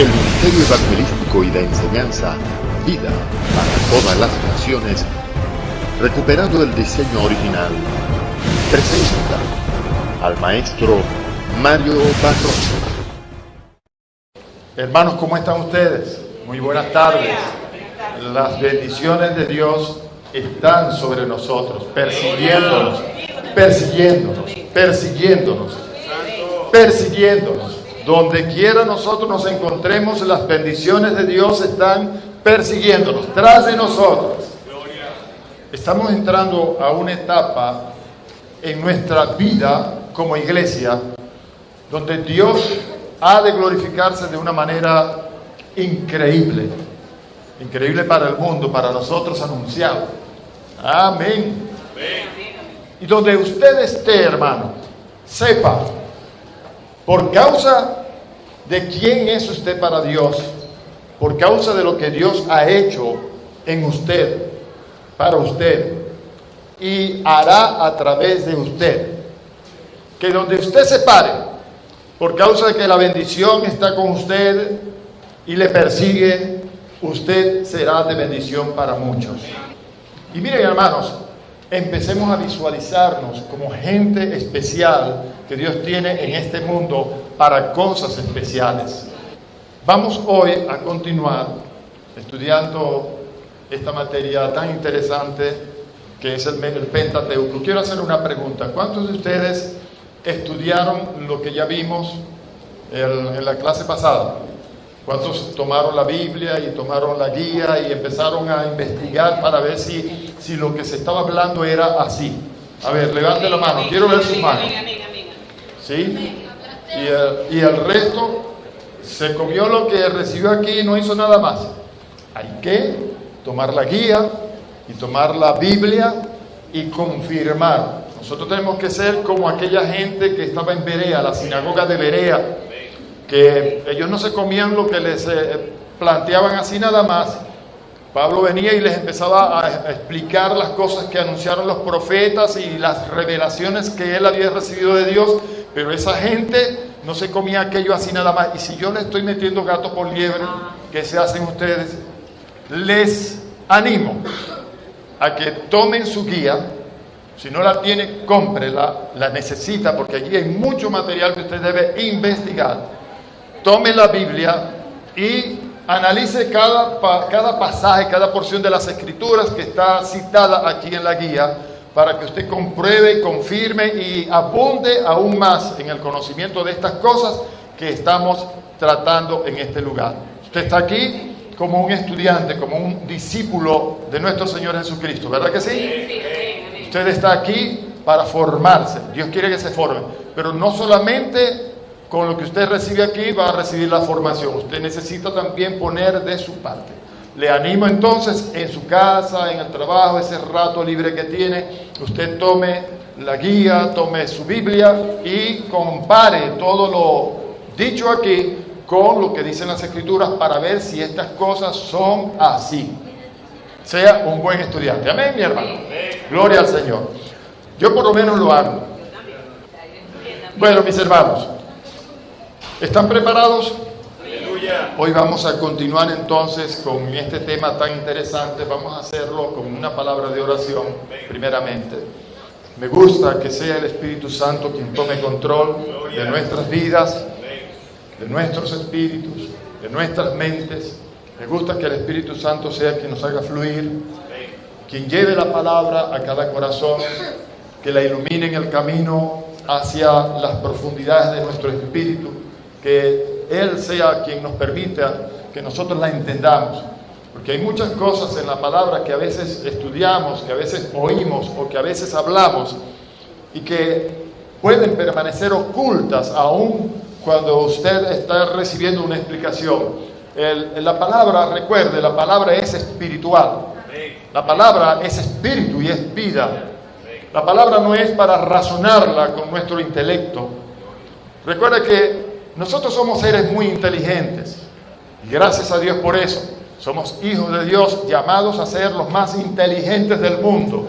el Ministerio Evangelístico y de Enseñanza Vida para todas las naciones, recuperando el diseño original, presenta al maestro Mario Barroso. Hermanos, ¿cómo están ustedes? Muy buenas tardes. Las bendiciones de Dios están sobre nosotros, persiguiéndonos. Donde quiera nosotros nos encontremos, las bendiciones de Dios están persiguiéndonos, tras de nosotros. Estamos entrando a una etapa en nuestra vida como iglesia donde Dios ha de glorificarse de una manera increíble para el mundo, para nosotros anunciado. Amén. Y donde usted esté, hermano, sepa, por causa de quién es usted para Dios, por causa de lo que Dios ha hecho en usted, para usted, y hará a través de usted, que donde usted se pare, por causa de que la bendición está con usted y le persigue, usted será de bendición para muchos. Y miren, hermanos, empecemos a visualizarnos como gente especial que Dios tiene en este mundo para cosas especiales. Vamos hoy a continuar estudiando esta materia tan interesante que es el Pentateuco. Quiero hacer una pregunta. ¿Cuántos de ustedes estudiaron lo que ya vimos en la clase pasada? ¿Cuántos tomaron la Biblia y tomaron la guía y empezaron a investigar para ver si lo que se estaba hablando era así? A ver, levante la mano, quiero ver sus manos. ¿Sí? Y el resto se comió lo que recibió aquí y no hizo nada más. Hay que tomar la guía y tomar la Biblia y confirmar. Nosotros tenemos que ser como aquella gente que estaba en Berea, la sinagoga de Berea, que ellos no se comían lo que les planteaban así nada más. Pablo venía y les empezaba a explicar las cosas que anunciaron los profetas y las revelaciones que él había recibido de Dios, pero esa gente no se comía aquello así nada más. Y si yo le estoy metiendo gato por liebre, ¿qué se hacen ustedes? Les animo a que tomen su guía. Si no la tiene, cómprela, la necesita, porque allí hay mucho material que usted debe investigar. Tome la Biblia y analice cada pasaje, cada porción de las Escrituras que está citada aquí en la guía, para que usted compruebe, confirme y abunde aún más en el conocimiento de estas cosas que estamos tratando en este lugar. Usted está aquí como un estudiante, como un discípulo de nuestro Señor Jesucristo, ¿verdad que sí? Usted está aquí para formarse. Dios quiere que se forme, pero no solamente con lo que usted recibe aquí va a recibir la formación. Usted necesita también poner de su parte. Le animo entonces en su casa, en el trabajo, ese rato libre que tiene, usted tome la guía, tome su Biblia y compare todo lo dicho aquí con lo que dicen las Escrituras para ver si estas cosas son así. Sea un buen estudiante. Amén, mi hermano. Gloria al Señor. Yo por lo menos lo hago. Bueno, mis hermanos, ¿están preparados? Aleluya. Hoy vamos a continuar entonces con este tema tan interesante. Vamos a hacerlo con una palabra de oración, primeramente. Me gusta que sea el Espíritu Santo quien tome control de nuestras vidas, de nuestros espíritus, de nuestras mentes. Me gusta que el Espíritu Santo sea quien nos haga fluir, quien lleve la palabra a cada corazón, que la ilumine en el camino hacia las profundidades de nuestro espíritu, que Él sea quien nos permita que nosotros la entendamos, porque hay muchas cosas en la palabra que a veces estudiamos, que a veces oímos o que a veces hablamos y que pueden permanecer ocultas aún cuando usted está recibiendo una explicación. La palabra, recuerde, la palabra es espiritual. La palabra es espíritu y es vida. La palabra no es para razonarla con nuestro intelecto. Recuerde que nosotros somos seres muy inteligentes. Y gracias a Dios por eso. Somos hijos de Dios, llamados a ser los más inteligentes del mundo.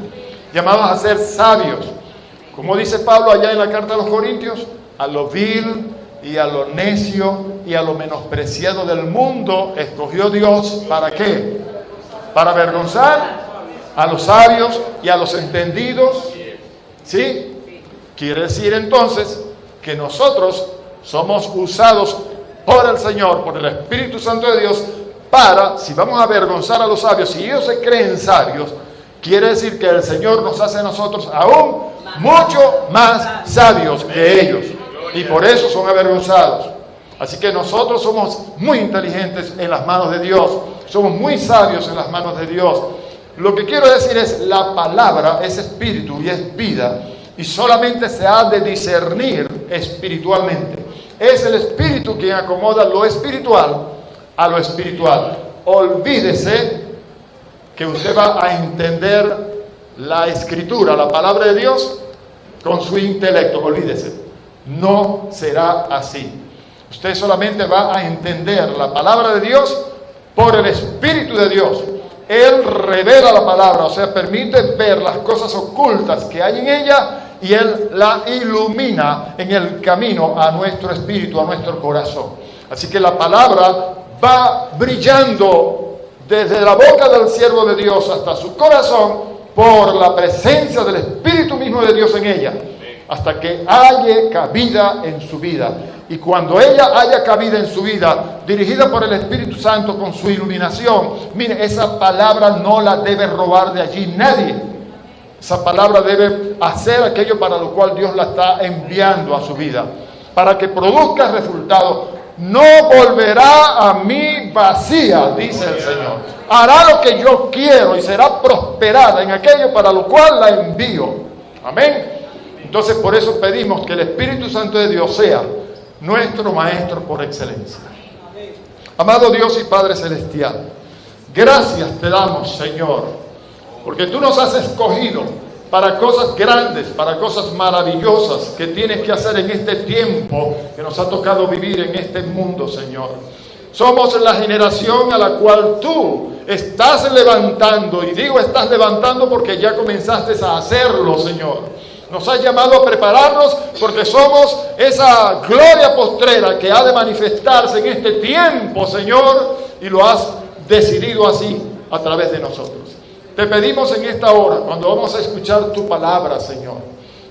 Llamados a ser sabios. Como dice Pablo allá en la carta a los Corintios, a lo vil y a lo necio y a lo menospreciado del mundo escogió Dios. ¿Para qué? Para avergonzar a los sabios y a los entendidos. ¿Sí? Quiere decir entonces que nosotros somos usados por el Señor, por el Espíritu Santo de Dios, para, si vamos a avergonzar a los sabios, si ellos se creen sabios, quiere decir que el Señor nos hace a nosotros aún mucho más sabios que ellos, y por eso son avergonzados. Así que nosotros somos muy inteligentes en las manos de Dios, somos muy sabios en las manos de Dios. Lo que quiero decir es, la palabra es espíritu y es vida, y solamente se ha de discernir espiritualmente. Es el espíritu quien acomoda lo espiritual a lo espiritual. Olvídese que usted va a entender la escritura, la palabra de Dios, con su intelecto. Olvídese, no será así. Usted solamente va a entender la palabra de Dios por el Espíritu de Dios. Él revela la palabra, o sea, permite ver las cosas ocultas que hay en ella, y Él la ilumina en el camino a nuestro espíritu, a nuestro corazón. Así que la palabra va brillando desde la boca del siervo de Dios hasta su corazón por la presencia del Espíritu mismo de Dios en ella, hasta que haya cabida en su vida. Y cuando ella haya cabida en su vida, dirigida por el Espíritu Santo con su iluminación, mire, esa palabra no la debe robar de allí nadie. Esa palabra debe hacer aquello para lo cual Dios la está enviando a su vida, para que produzca resultados. No volverá a mí vacía, dice el Señor. Hará lo que yo quiero y será prosperada en aquello para lo cual la envío. Amén. Entonces, por eso pedimos que el Espíritu Santo de Dios sea nuestro Maestro por excelencia. Amado Dios y Padre Celestial, gracias te damos, Señor, porque tú nos has escogido para cosas grandes, para cosas maravillosas que tienes que hacer en este tiempo que nos ha tocado vivir en este mundo, Señor. Somos la generación a la cual tú estás levantando, y digo estás levantando porque ya comenzaste a hacerlo, Señor. Nos has llamado a prepararnos porque somos esa gloria postrera que ha de manifestarse en este tiempo, Señor, y lo has decidido así a través de nosotros. Te pedimos en esta hora, cuando vamos a escuchar tu palabra, Señor,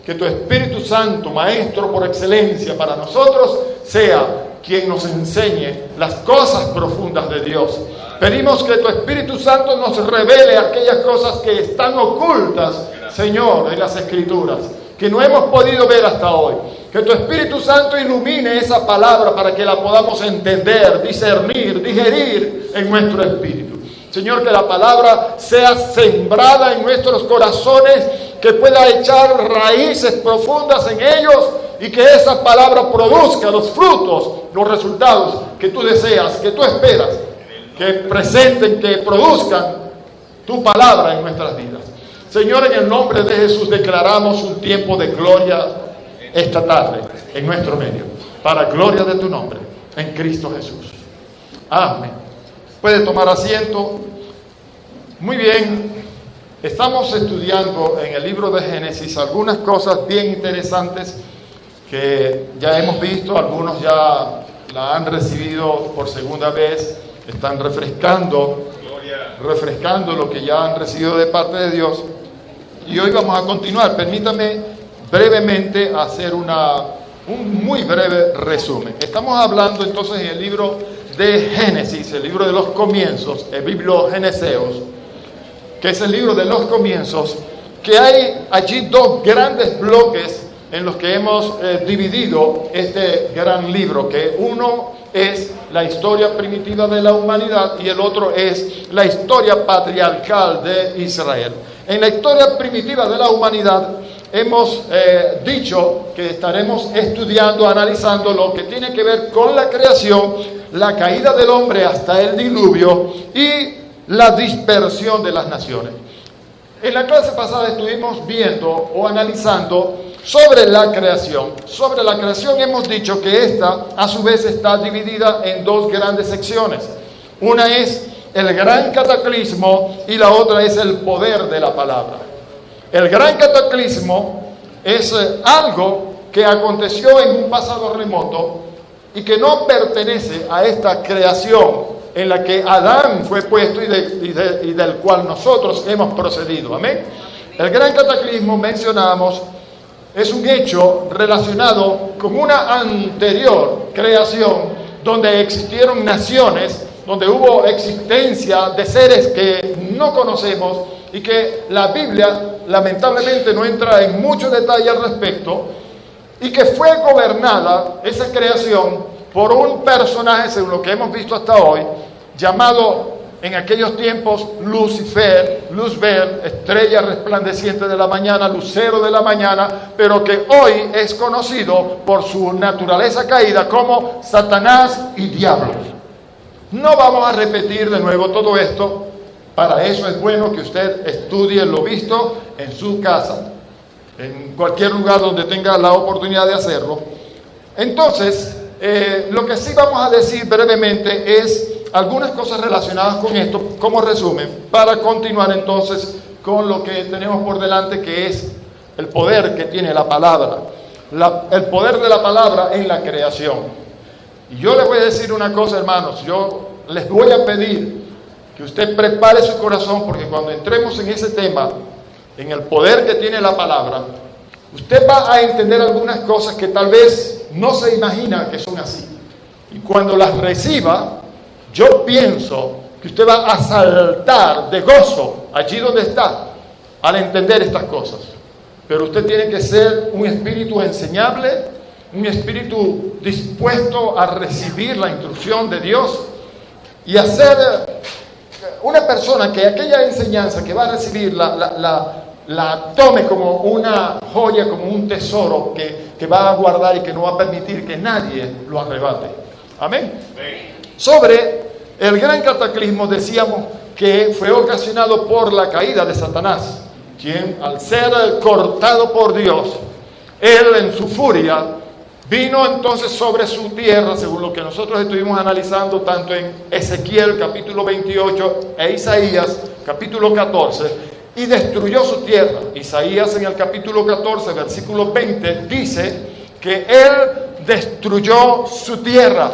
que tu Espíritu Santo, Maestro por excelencia para nosotros, sea quien nos enseñe las cosas profundas de Dios. Pedimos que tu Espíritu Santo nos revele aquellas cosas que están ocultas, Señor, en las Escrituras, que no hemos podido ver hasta hoy. Que tu Espíritu Santo ilumine esa palabra para que la podamos entender, discernir, digerir en nuestro espíritu. Señor, que la palabra sea sembrada en nuestros corazones, que pueda echar raíces profundas en ellos, y que esa palabra produzca los frutos, los resultados que tú deseas, que tú esperas, que presenten, que produzcan tu palabra en nuestras vidas. Señor, en el nombre de Jesús declaramos un tiempo de gloria esta tarde en nuestro medio, para gloria de tu nombre, en Cristo Jesús. Amén. Puede tomar asiento. Muy bien, estamos estudiando en el libro de Génesis algunas cosas bien interesantes que ya hemos visto. Algunos ya la han recibido por segunda vez, están refrescando lo que ya han recibido de parte de Dios. Y hoy vamos a continuar. Permítame brevemente hacer un muy breve resumen. Estamos hablando entonces en el libro de Génesis, el libro de los comienzos, el Biblio Geneseos, que es el libro de los comienzos, que hay allí dos grandes bloques en los que hemos dividido este gran libro, que uno es la historia primitiva de la humanidad y el otro es la historia patriarcal de Israel. En la historia primitiva de la humanidad hemos dicho que estaremos estudiando, analizando lo que tiene que ver con la creación, la caída del hombre hasta el diluvio y la dispersión de las naciones. En la clase pasada estuvimos viendo o analizando sobre la creación. Sobre la creación hemos dicho que esta a su vez está dividida en dos grandes secciones. Una es el gran cataclismo y la otra es el poder de la palabra. El gran cataclismo es algo que aconteció en un pasado remoto, y que no pertenece a esta creación en la que Adán fue puesto y del cual nosotros hemos procedido. Amén. El gran cataclismo, mencionamos, es un hecho relacionado con una anterior creación donde existieron naciones, donde hubo existencia de seres que no conocemos y que la Biblia lamentablemente no entra en mucho detalle al respecto, y que fue gobernada esa creación por un personaje, según lo que hemos visto hasta hoy, llamado en aquellos tiempos Lucifer, Luzbel, estrella resplandeciente de la mañana, lucero de la mañana, pero que hoy es conocido por su naturaleza caída como Satanás y diablo. No vamos a repetir de nuevo todo esto. Para eso es bueno que usted estudie lo visto en su casa, en cualquier lugar donde tenga la oportunidad de hacerlo. Entonces, lo que sí vamos a decir brevemente es algunas cosas relacionadas con esto, como resumen, para continuar entonces con lo que tenemos por delante, que es el poder que tiene la palabra, el poder de la palabra en la creación. Y yo les voy a decir una cosa, hermanos, yo les voy a pedir que usted prepare su corazón, porque cuando entremos en ese tema, en el poder que tiene la palabra, usted va a entender algunas cosas que tal vez no se imagina que son así. Y cuando las reciba, yo pienso que usted va a saltar de gozo allí donde está al entender estas cosas. Pero usted tiene que ser un espíritu enseñable, un espíritu dispuesto a recibir la instrucción de Dios y a ser una persona que aquella enseñanza que va a recibir la tome como una joya, como un tesoro que va a guardar y que no va a permitir que nadie lo arrebate. Amén. Sobre el gran cataclismo decíamos que fue ocasionado por la caída de Satanás, quien al ser cortado por Dios, él en su furia vino entonces sobre su tierra, según lo que nosotros estuvimos analizando tanto en Ezequiel capítulo 28 e Isaías capítulo 14, y destruyó su tierra. Isaías en el capítulo 14 versículo 20 dice que él destruyó su tierra.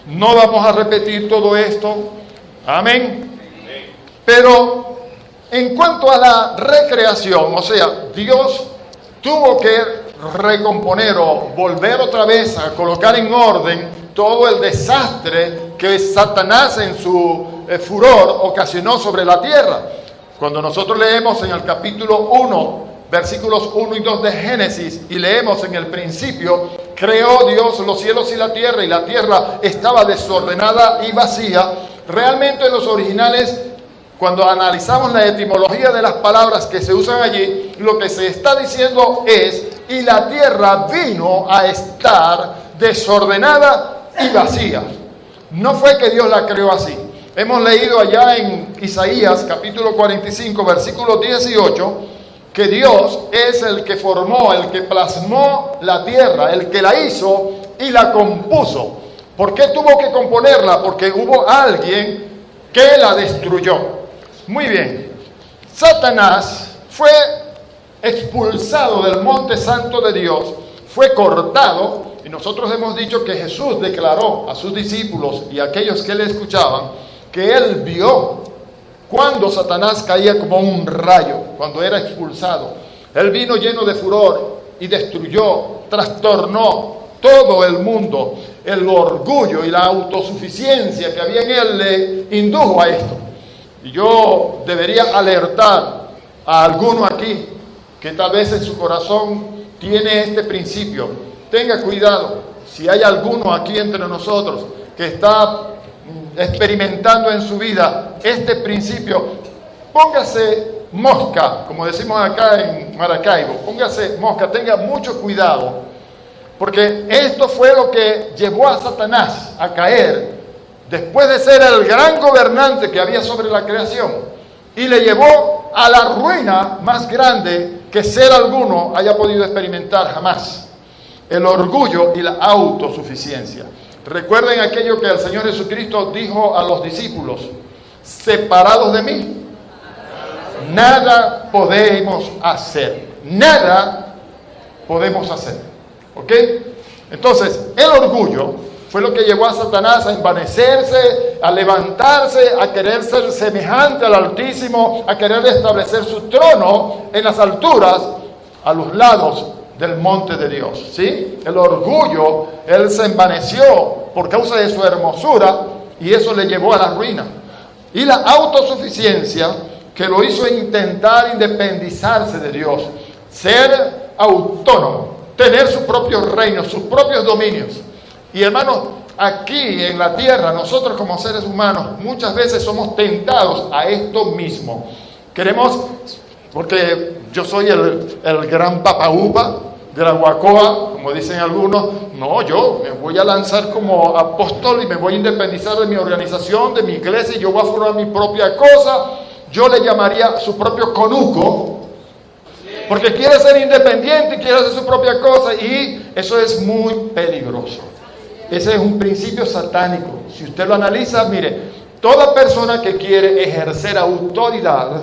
No vamos a repetir todo esto, amén. Pero en cuanto a la recreación, o sea, Dios tuvo que recomponer o volver otra vez a colocar en orden todo el desastre que Satanás en su furor ocasionó sobre la tierra. Cuando nosotros leemos en el capítulo 1, versículos 1 y 2 de Génesis, y leemos en el principio, creó Dios los cielos y la tierra estaba desordenada y vacía. Realmente en los originales, cuando analizamos la etimología de las palabras que se usan allí, lo que se está diciendo es, y la tierra vino a estar desordenada y vacía. No fue que Dios la creó así. Hemos leído allá en Isaías capítulo 45, versículo 18, que Dios es el que formó, el que plasmó la tierra, el que la hizo y la compuso. ¿Por qué tuvo que componerla? Porque hubo alguien que la destruyó. Muy bien, Satanás fue expulsado del monte santo de Dios, fue cortado, y nosotros hemos dicho que Jesús declaró a sus discípulos y a aquellos que le escuchaban que él vio cuando Satanás caía como un rayo, cuando era expulsado. Él vino lleno de furor y destruyó, trastornó todo el mundo. El orgullo y la autosuficiencia que había en él le indujo a esto. Y yo debería alertar a alguno aquí que tal vez en su corazón tiene este principio. Tenga cuidado, si hay alguno aquí entre nosotros que está experimentando en su vida este principio, póngase mosca, como decimos acá en Maracaibo, póngase mosca, tenga mucho cuidado, porque esto fue lo que llevó a Satanás a caer después de ser el gran gobernante que había sobre la creación, y le llevó a la ruina más grande que ser alguno haya podido experimentar jamás: el orgullo y la autosuficiencia. Recuerden aquello que el Señor Jesucristo dijo a los discípulos: separados de mí, nada podemos hacer. Nada podemos hacer. ¿Ok? Entonces, el orgullo fue lo que llevó a Satanás a envanecerse, a levantarse, a querer ser semejante al Altísimo, a querer establecer su trono en las alturas, a los lados del monte de Dios, ¿sí? El orgullo, él se envaneció por causa de su hermosura y eso le llevó a la ruina. Y la autosuficiencia que lo hizo intentar independizarse de Dios, ser autónomo, tener su propio reino, sus propios dominios. Y hermanos, aquí en la tierra, nosotros como seres humanos muchas veces somos tentados a esto mismo. Queremos, porque yo soy el gran papaupa de la Guacoa, como dicen algunos, no, yo me voy a lanzar como apóstol y me voy a independizar de mi organización, de mi iglesia, y yo voy a formar mi propia cosa. Yo le llamaría su propio conuco, porque quiere ser independiente y quiere hacer su propia cosa, y eso es muy peligroso. Ese es un principio satánico. Si usted lo analiza, mire, toda persona que quiere ejercer autoridad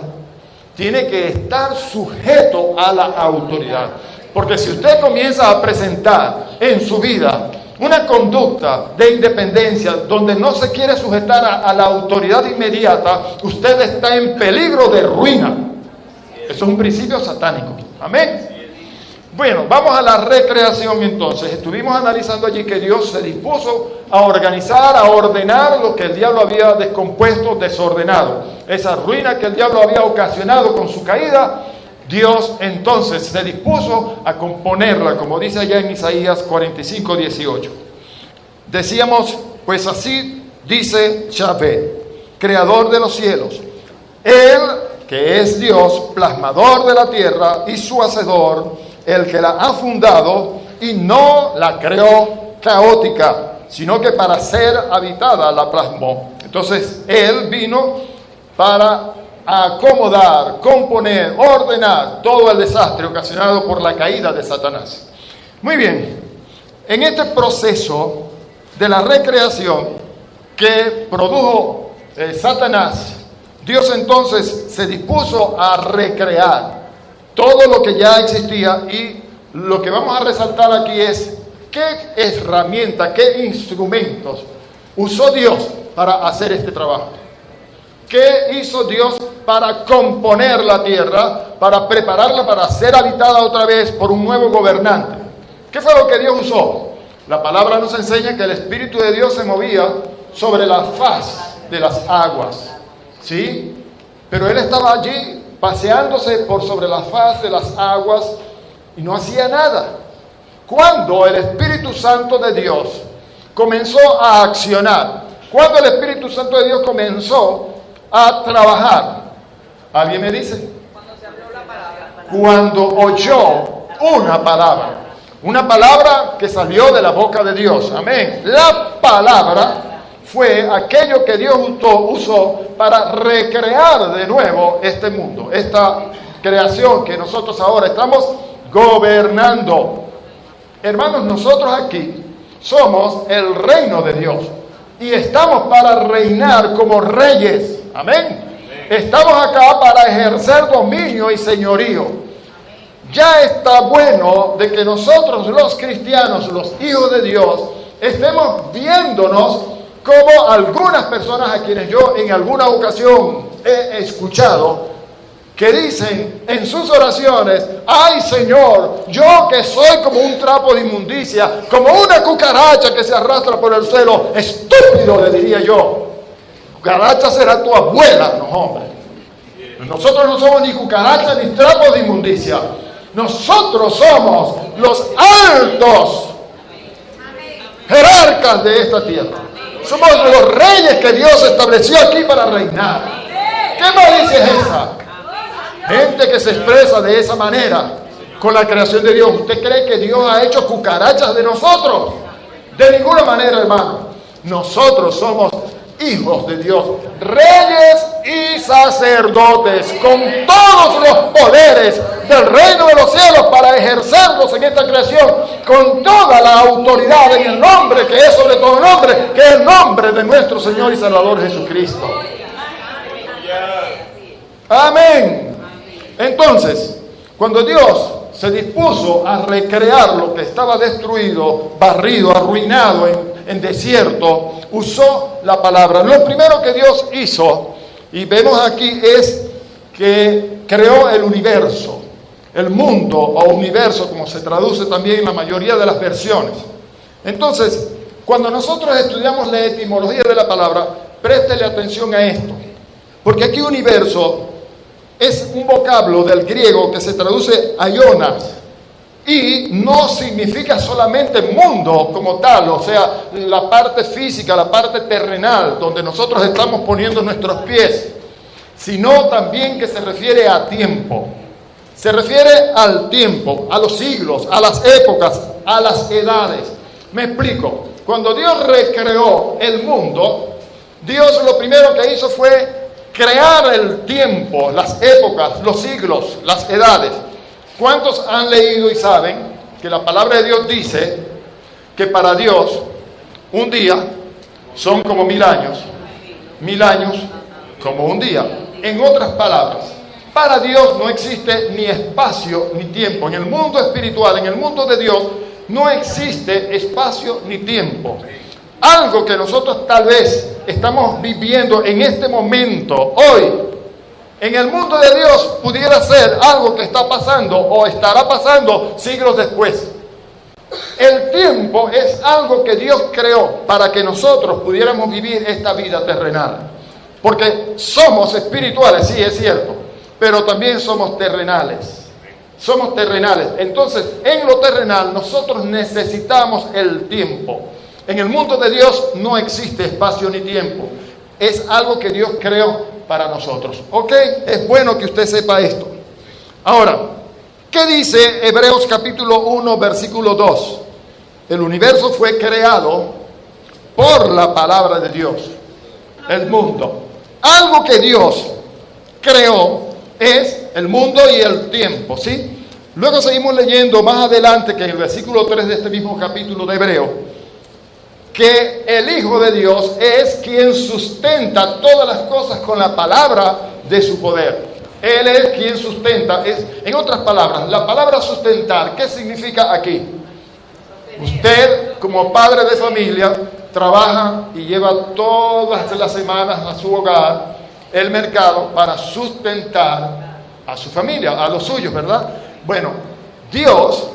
tiene que estar sujeto a la autoridad. Porque si usted comienza a presentar en su vida una conducta de independencia donde no se quiere sujetar a la autoridad inmediata, usted está en peligro de ruina. Eso es un principio satánico. Amén. Bueno, vamos a la recreación entonces. Estuvimos analizando allí que Dios se dispuso a organizar, a ordenar lo que el diablo había descompuesto, desordenado. Esa ruina que el diablo había ocasionado con su caída, Dios entonces se dispuso a componerla, como dice allá en Isaías 45:18. Decíamos, pues así dice Yahvé, creador de los cielos, Él que es Dios, plasmador de la tierra y su hacedor, el que la ha fundado y no la creó caótica, sino que para ser habitada la plasmó. Entonces, Él vino para acomodar, componer, ordenar todo el desastre ocasionado por la caída de Satanás. Muy bien, en este proceso de la recreación que produjo Satanás, Dios entonces se dispuso a recrear todo lo que ya existía, y lo que vamos a resaltar aquí es qué herramienta, qué instrumentos usó Dios para hacer este trabajo. ¿Qué hizo Dios para componer la tierra, para prepararla para ser habitada otra vez por un nuevo gobernante? ¿Qué fue lo que Dios usó? La palabra nos enseña que el Espíritu de Dios se movía sobre la faz de las aguas, ¿sí? Pero Él estaba allí paseándose por sobre la faz de las aguas y no hacía nada. Cuando el Espíritu Santo de Dios comenzó a accionar, cuando el Espíritu Santo de Dios comenzó a trabajar, ¿alguien me dice? Cuando se habló la palabra. Cuando oyó una palabra que salió de la boca de Dios. Amén. La palabra fue aquello que Dios usó para recrear de nuevo este mundo, esta creación que nosotros ahora estamos gobernando. Hermanos, nosotros aquí somos el reino de Dios y estamos para reinar como reyes. Amén. Estamos acá para ejercer dominio y señorío. Ya está bueno de que nosotros los cristianos, los hijos de Dios, estemos viéndonos como algunas personas a quienes yo en alguna ocasión he escuchado que dicen en sus oraciones: ay Señor, yo que soy como un trapo de inmundicia, como una cucaracha que se arrastra por el suelo. Estúpido, le diría yo. Cucaracha será tu abuela. No, hombre, nosotros no somos ni cucarachas ni trapos de inmundicia. Nosotros somos los altos jerarcas de esta tierra. Somos los reyes que Dios estableció aquí para reinar. ¿Qué malicia es esa? Gente que se expresa de esa manera con la creación de Dios. ¿Usted cree que Dios ha hecho cucarachas de nosotros? De ninguna manera, hermano. Nosotros somos hijos de Dios, reyes y sacerdotes, con todos los poderes del reino de los cielos para ejercerlos en esta creación, con toda la autoridad en el nombre que es sobre todo nombre, que es el nombre de nuestro Señor y Salvador Jesucristo. Amén. Entonces, cuando Dios se dispuso a recrear lo que estaba destruido, barrido, arruinado en desierto, usó la palabra. Lo primero que Dios hizo, y vemos aquí, es que creó el universo, el mundo o universo, como se traduce también en la mayoría de las versiones. Entonces, cuando nosotros estudiamos la etimología de la palabra, préstele atención a esto, porque aquí universo es un vocablo del griego que se traduce aionas y no significa solamente mundo como tal, o sea, la parte física, la parte terrenal, donde nosotros estamos poniendo nuestros pies, sino también que se refiere a tiempo. Se refiere al tiempo, a los siglos, a las épocas, a las edades. Me explico. Cuando Dios recreó el mundo, Dios lo primero que hizo fue crear el tiempo, las épocas, los siglos, las edades. ¿Cuántos han leído y saben que la palabra de Dios dice que para Dios un día son como 1000 años, 1000 años como un día? En otras palabras, para Dios no existe ni espacio ni tiempo. En el mundo espiritual, en el mundo de Dios, no existe espacio ni tiempo. Algo que nosotros tal vez estamos viviendo en este momento, hoy, en el mundo de Dios pudiera ser algo que está pasando o estará pasando siglos después. El tiempo es algo que Dios creó para que nosotros pudiéramos vivir esta vida terrenal. Porque somos espirituales, sí, es cierto, pero también somos terrenales. Somos terrenales. Entonces, en lo terrenal nosotros necesitamos el tiempo. En el mundo de Dios no existe espacio ni tiempo. Es algo que Dios creó para nosotros. ¿Ok? Es bueno que usted sepa esto. Ahora, ¿qué dice Hebreos capítulo 1, versículo 2? El universo fue creado por la palabra de Dios. El mundo. Algo que Dios creó es el mundo y el tiempo, ¿sí? Luego seguimos leyendo más adelante, que en el versículo 3 de este mismo capítulo de Hebreo, que el Hijo de Dios es quien sustenta todas las cosas con la palabra de su poder. Él es quien sustenta. En otras palabras, la palabra sustentar, ¿qué significa aquí? Usted, como padre de familia, trabaja y lleva todas las semanas a su hogar el mercado para sustentar a su familia, a los suyos, ¿verdad? Bueno, Dios,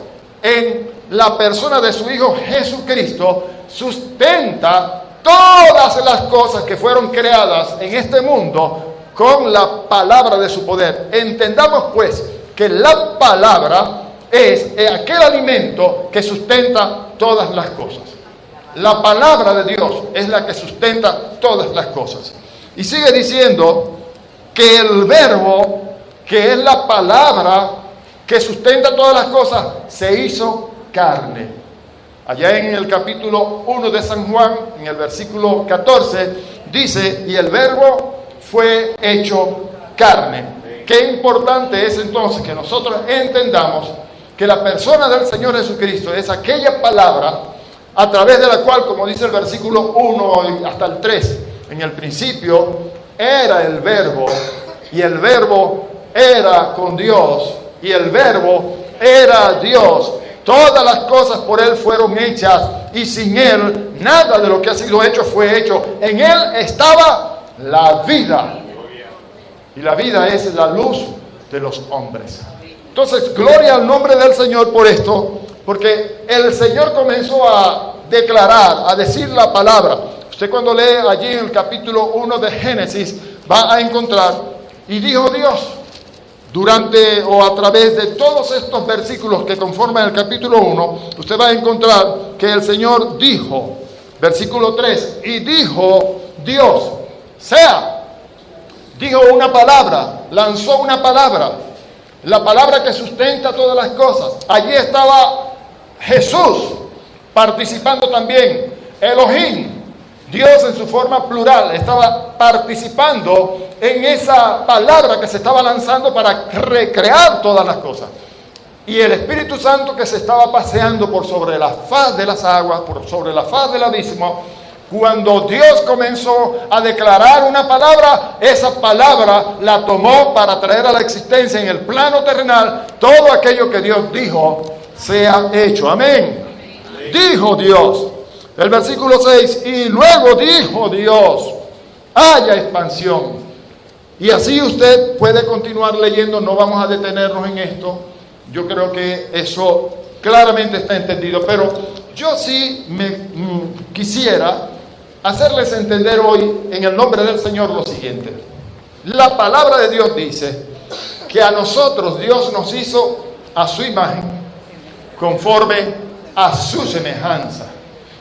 en la persona de su Hijo Jesucristo, sustenta todas las cosas que fueron creadas en este mundo con la palabra de su poder. Entendamos pues que la palabra es aquel alimento que sustenta todas las cosas. La palabra de Dios es la que sustenta todas las cosas. Y sigue diciendo que el verbo, que es la palabra que sustenta todas las cosas, se hizo carne. Allá en el capítulo 1 de San Juan, en el versículo 14, dice, y el verbo fue hecho carne. Qué importante es entonces que nosotros entendamos que la persona del Señor Jesucristo es aquella palabra a través de la cual, como dice el versículo 1 hasta el 3, en el principio era el verbo, y el verbo era con Dios, y el verbo era Dios. Todas las cosas por Él fueron hechas, y sin Él nada de lo que ha sido hecho fue hecho. En Él estaba la vida, y la vida es la luz de los hombres. Entonces, gloria al nombre del Señor por esto, porque el Señor comenzó a declarar, a decir la palabra. Usted cuando lee allí en el capítulo 1 de Génesis, va a encontrar, y dijo Dios, durante o a través de todos estos versículos que conforman el capítulo 1, usted va a encontrar que el Señor dijo, versículo 3, y dijo Dios, sea, dijo una palabra, lanzó una palabra, la palabra que sustenta todas las cosas. Allí estaba Jesús participando también, Elohim, Dios en su forma plural, estaba participando en esa palabra que se estaba lanzando para recrear todas las cosas. Y el Espíritu Santo que se estaba paseando por sobre la faz de las aguas, por sobre la faz del abismo, cuando Dios comenzó a declarar una palabra, esa palabra la tomó para traer a la existencia en el plano terrenal todo aquello que Dios dijo sea hecho. Amén. Dijo Dios. El versículo 6, y luego dijo Dios, haya expansión. Y así usted puede continuar leyendo, no vamos a detenernos en esto. Yo creo que eso claramente está entendido, pero yo sí quisiera hacerles entender hoy, en el nombre del Señor, lo siguiente. La palabra de Dios dice que a nosotros Dios nos hizo a su imagen, conforme a su semejanza.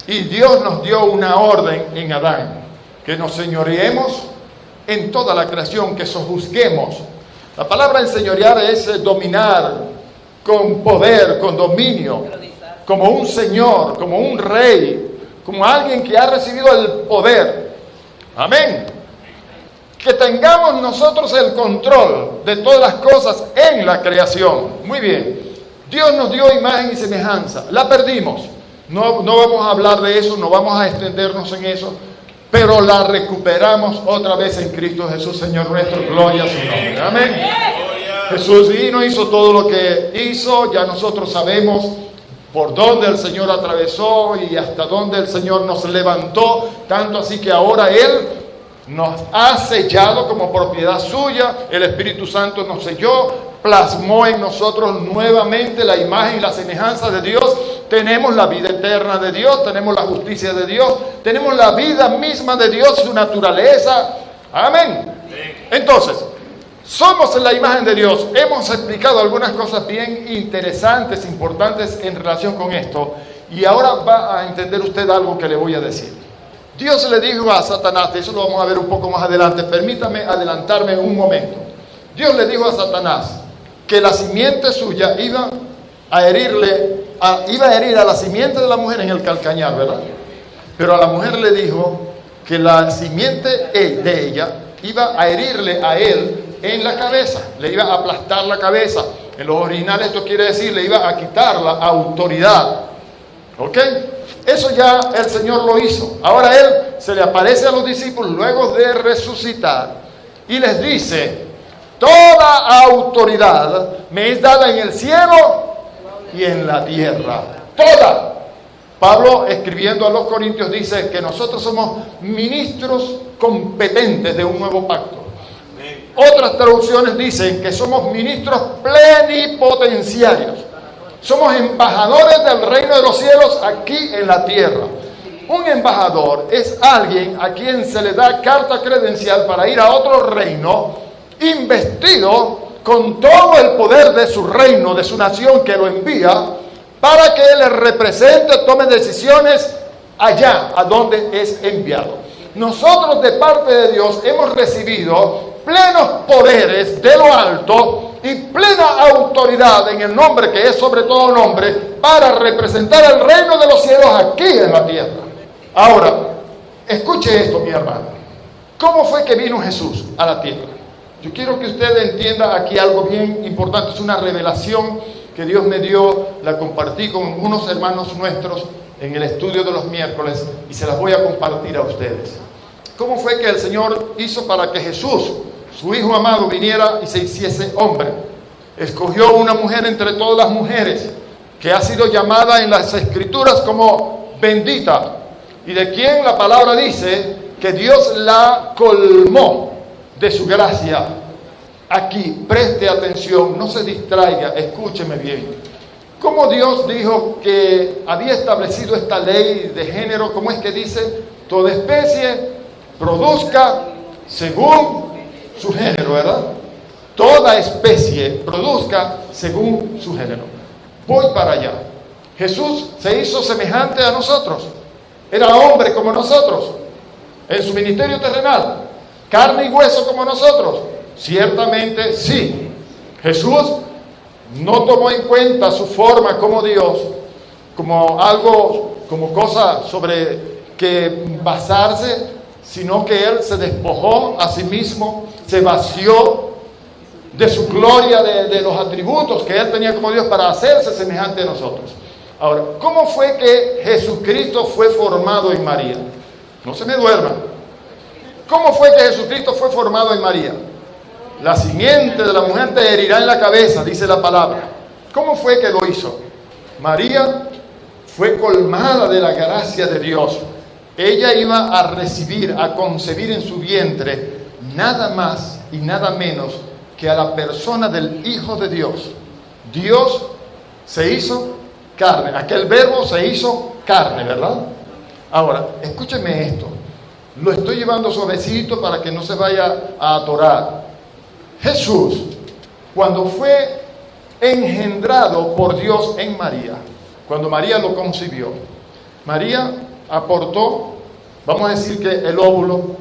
Y Dios nos dio una orden en Adán, que nos señoreemos en toda la creación, que sojuzguemos. La palabra enseñorear es dominar con poder, con dominio, como un señor, como un rey, como alguien que ha recibido el poder. Amén. Que tengamos nosotros el control de todas las cosas en la creación. Muy bien. Dios nos dio imagen y semejanza. La perdimos. No vamos a hablar de eso, no vamos a extendernos en eso, pero la recuperamos otra vez en Cristo Jesús, Señor nuestro. Gloria a su nombre. Amén. Jesús vino, hizo todo lo que hizo. Ya nosotros sabemos por dónde el Señor atravesó y hasta dónde el Señor nos levantó, tanto así que ahora Él nos ha sellado como propiedad suya. El Espíritu Santo nos selló, plasmó en nosotros nuevamente la imagen y la semejanza de Dios. Tenemos la vida eterna de Dios, tenemos la justicia de Dios, tenemos la vida misma de Dios, su naturaleza. Amén. Entonces, somos la imagen de Dios. Hemos explicado algunas cosas bien interesantes, importantes en relación con esto. Y ahora va a entender usted algo que le voy a decir. Dios le dijo a Satanás, eso lo vamos a ver un poco más adelante, permítame adelantarme un momento. Dios le dijo a Satanás que la simiente suya iba a herir a la simiente de la mujer en el calcañar, ¿verdad? Pero a la mujer le dijo que la simiente de ella iba a herirle a él en la cabeza, le iba a aplastar la cabeza. En los originales esto quiere decir, le iba a quitar la autoridad. ¿Ok? Eso ya el Señor lo hizo. Ahora Él se le aparece a los discípulos luego de resucitar y les dice, toda autoridad me es dada en el cielo y en la tierra. Toda. Pablo, escribiendo a los Corintios, dice que nosotros somos ministros competentes de un nuevo pacto. Otras traducciones dicen que somos ministros plenipotenciarios. Somos embajadores del reino de los cielos aquí en la tierra. Un embajador es alguien a quien se le da carta credencial para ir a otro reino, investido con todo el poder de su reino, de su nación que lo envía, para que le represente, tome decisiones allá a donde es enviado. Nosotros de parte de Dios hemos recibido plenos poderes de lo alto y plena autoridad en el nombre que es sobre todo nombre para representar el reino de los cielos aquí en la tierra. Ahora, escuche esto, mi hermano. ¿Cómo fue que vino Jesús a la tierra? Yo quiero que usted entienda aquí algo bien importante. Es una revelación que Dios me dio, la compartí con unos hermanos nuestros en el estudio de los miércoles y se las voy a compartir a ustedes. ¿Cómo fue que el Señor hizo para que Jesús, su Hijo amado, viniera y se hiciese hombre? Escogió una mujer entre todas las mujeres, que ha sido llamada en las Escrituras como bendita, y de quien la palabra dice que Dios la colmó de su gracia. Aquí, preste atención, no se distraiga, escúcheme bien. ¿Cómo Dios dijo que había establecido esta ley de género? ¿Cómo es que dice? Toda especie produzca según su género, ¿verdad? Toda especie produzca según su género. Voy para allá. Jesús se hizo semejante a nosotros. Era hombre como nosotros. En su ministerio terrenal. Carne y hueso como nosotros. Ciertamente sí. Jesús no tomó en cuenta su forma como Dios, como algo, como cosa sobre que basarse, sino que Él se despojó a sí mismo, se vació de su gloria, de los atributos que Él tenía como Dios para hacerse semejante a nosotros. Ahora, ¿cómo fue que Jesucristo fue formado en María? No se me duerma. ¿Cómo fue que Jesucristo fue formado en María? La simiente de la mujer te herirá en la cabeza, dice la palabra. ¿Cómo fue que lo hizo? María fue colmada de la gracia de Dios. Ella iba a recibir, a concebir en su vientre nada más y nada menos que a la persona del Hijo de Dios. Dios se hizo carne, aquel verbo se hizo carne, ¿verdad? Ahora, escúcheme esto, lo estoy llevando suavecito para que no se vaya a atorar. Jesús, cuando fue engendrado por Dios en María, cuando María lo concibió, María aportó, vamos a decir que el óvulo,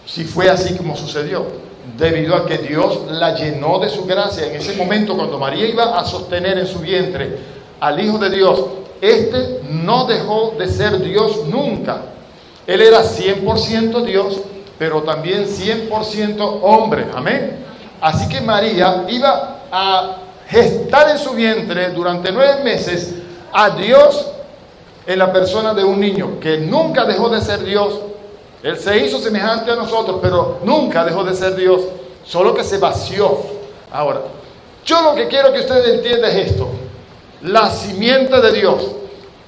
si fue así como sucedió, debido a que Dios la llenó de su gracia. En ese momento, cuando María iba a sostener en su vientre al Hijo de Dios, este no dejó de ser Dios nunca. Él era 100% Dios, pero también 100% hombre. Amén. Así que María iba a gestar en su vientre durante 9 meses a Dios en la persona de un niño que nunca dejó de ser Dios. Él se hizo semejante a nosotros, pero nunca dejó de ser Dios, solo que se vació. Ahora, yo lo que quiero que ustedes entiendan es esto: la simiente de Dios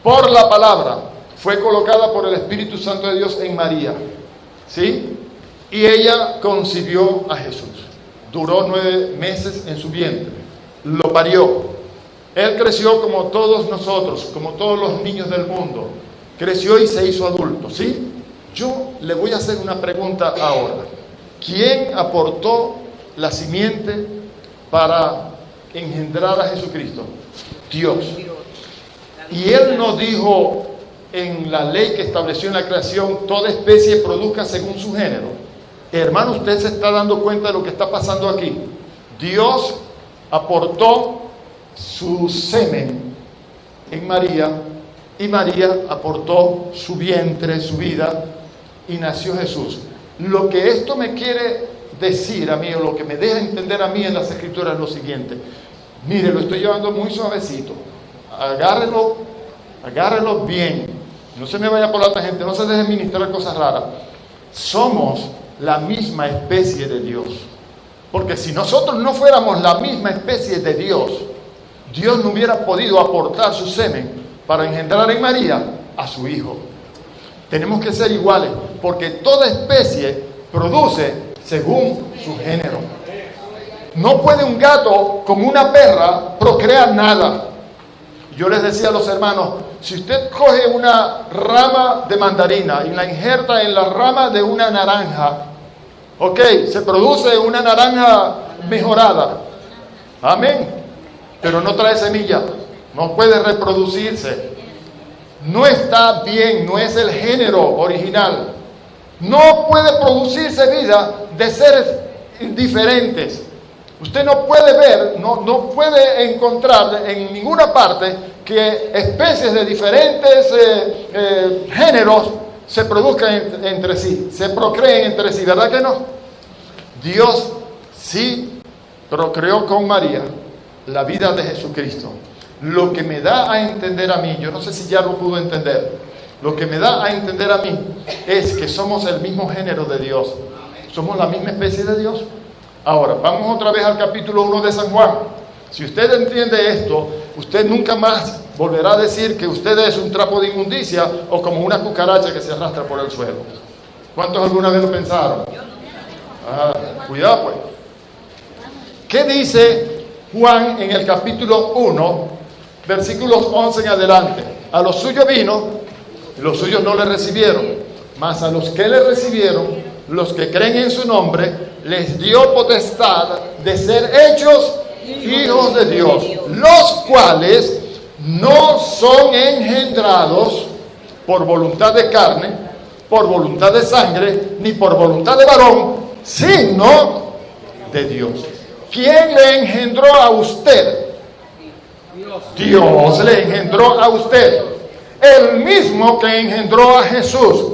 por la palabra fue colocada por el Espíritu Santo de Dios en María, ¿sí? Y ella concibió a Jesús. Duró 9 meses en su vientre, lo parió. Él creció como todos nosotros, como todos los niños del mundo. Creció y se hizo adulto, ¿sí? Yo le voy a hacer una pregunta ahora. ¿Quién aportó la simiente para engendrar a Jesucristo? Dios. Y Él no dijo en la ley que estableció en la creación, toda especie produzca según su género. Hermano, usted se está dando cuenta de lo que está pasando aquí. Dios aportó su semen en María, y María aportó su vientre, su vida, y nació Jesús. Lo que esto me quiere decir a mí, o lo que me deja entender a mí en las Escrituras, es lo siguiente. Mire, lo estoy llevando muy suavecito. Agárrelo bien. No se me vaya por la tangente, no se deje ministrar cosas raras. Somos la misma especie de Dios. Porque si nosotros no fuéramos la misma especie de Dios, Dios no hubiera podido aportar su semen para engendrar en María a su Hijo. Tenemos que ser iguales, porque toda especie produce según su género. No puede un gato con una perra procrear nada. Yo les decía a los hermanos, si usted coge una rama de mandarina y la injerta en la rama de una naranja, ok, se produce una naranja mejorada. Amén. Pero no trae semilla, no puede reproducirse. No está bien, no es el género original. No puede producirse vida de seres diferentes. Usted no puede ver, no puede encontrar en ninguna parte que especies de diferentes géneros se produzcan entre sí, se procreen entre sí, ¿verdad que no? Dios sí procreó con María la vida de Jesucristo. Lo que me da a entender a mí, yo no sé si ya lo pudo entender, lo que me da a entender a mí es que somos el mismo género de Dios, somos la misma especie de Dios. Ahora, vamos otra vez al capítulo 1 de San Juan. Si usted entiende esto, usted nunca más volverá a decir que usted es un trapo de inmundicia o como una cucaracha que se arrastra por el suelo. ¿Cuántos alguna vez lo pensaron? Cuidado pues. ¿Qué dice Juan en el capítulo 1, versículos 11 en adelante? A los suyos vino, y los suyos no le recibieron, mas a los que le recibieron, los que creen en su nombre, les dio potestad de ser hechos hijos de Dios, los cuales no son engendrados por voluntad de carne, por voluntad de sangre, ni por voluntad de varón, sino de Dios. ¿Quién le engendró a usted? Dios le engendró a usted. El mismo que engendró a Jesús.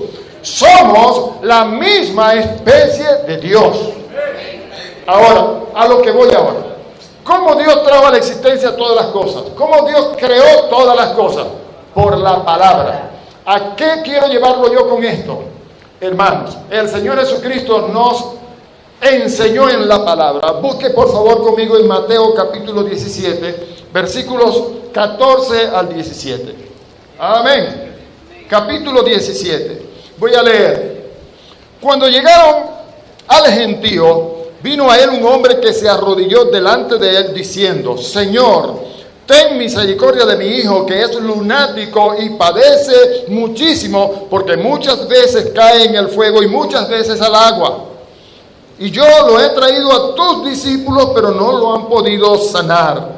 Somos la misma especie de Dios. Ahora, a lo que voy ahora. ¿Cómo Dios trajo a la existencia todas las cosas? ¿Cómo Dios creó todas las cosas? Por la palabra. ¿A qué quiero llevarlo yo con esto? Hermanos, el Señor Jesucristo nos enseñó en la palabra. Busque por favor conmigo en Mateo capítulo 17, versículos 14 al 17. Amén. Capítulo 17. Voy a leer. Cuando llegaron al gentío, vino a él un hombre que se arrodilló delante de él diciendo: Señor, ten misericordia de mi hijo, que es lunático y padece muchísimo, porque muchas veces cae en el fuego y muchas veces al agua. Y yo lo he traído a tus discípulos, pero no lo han podido sanar.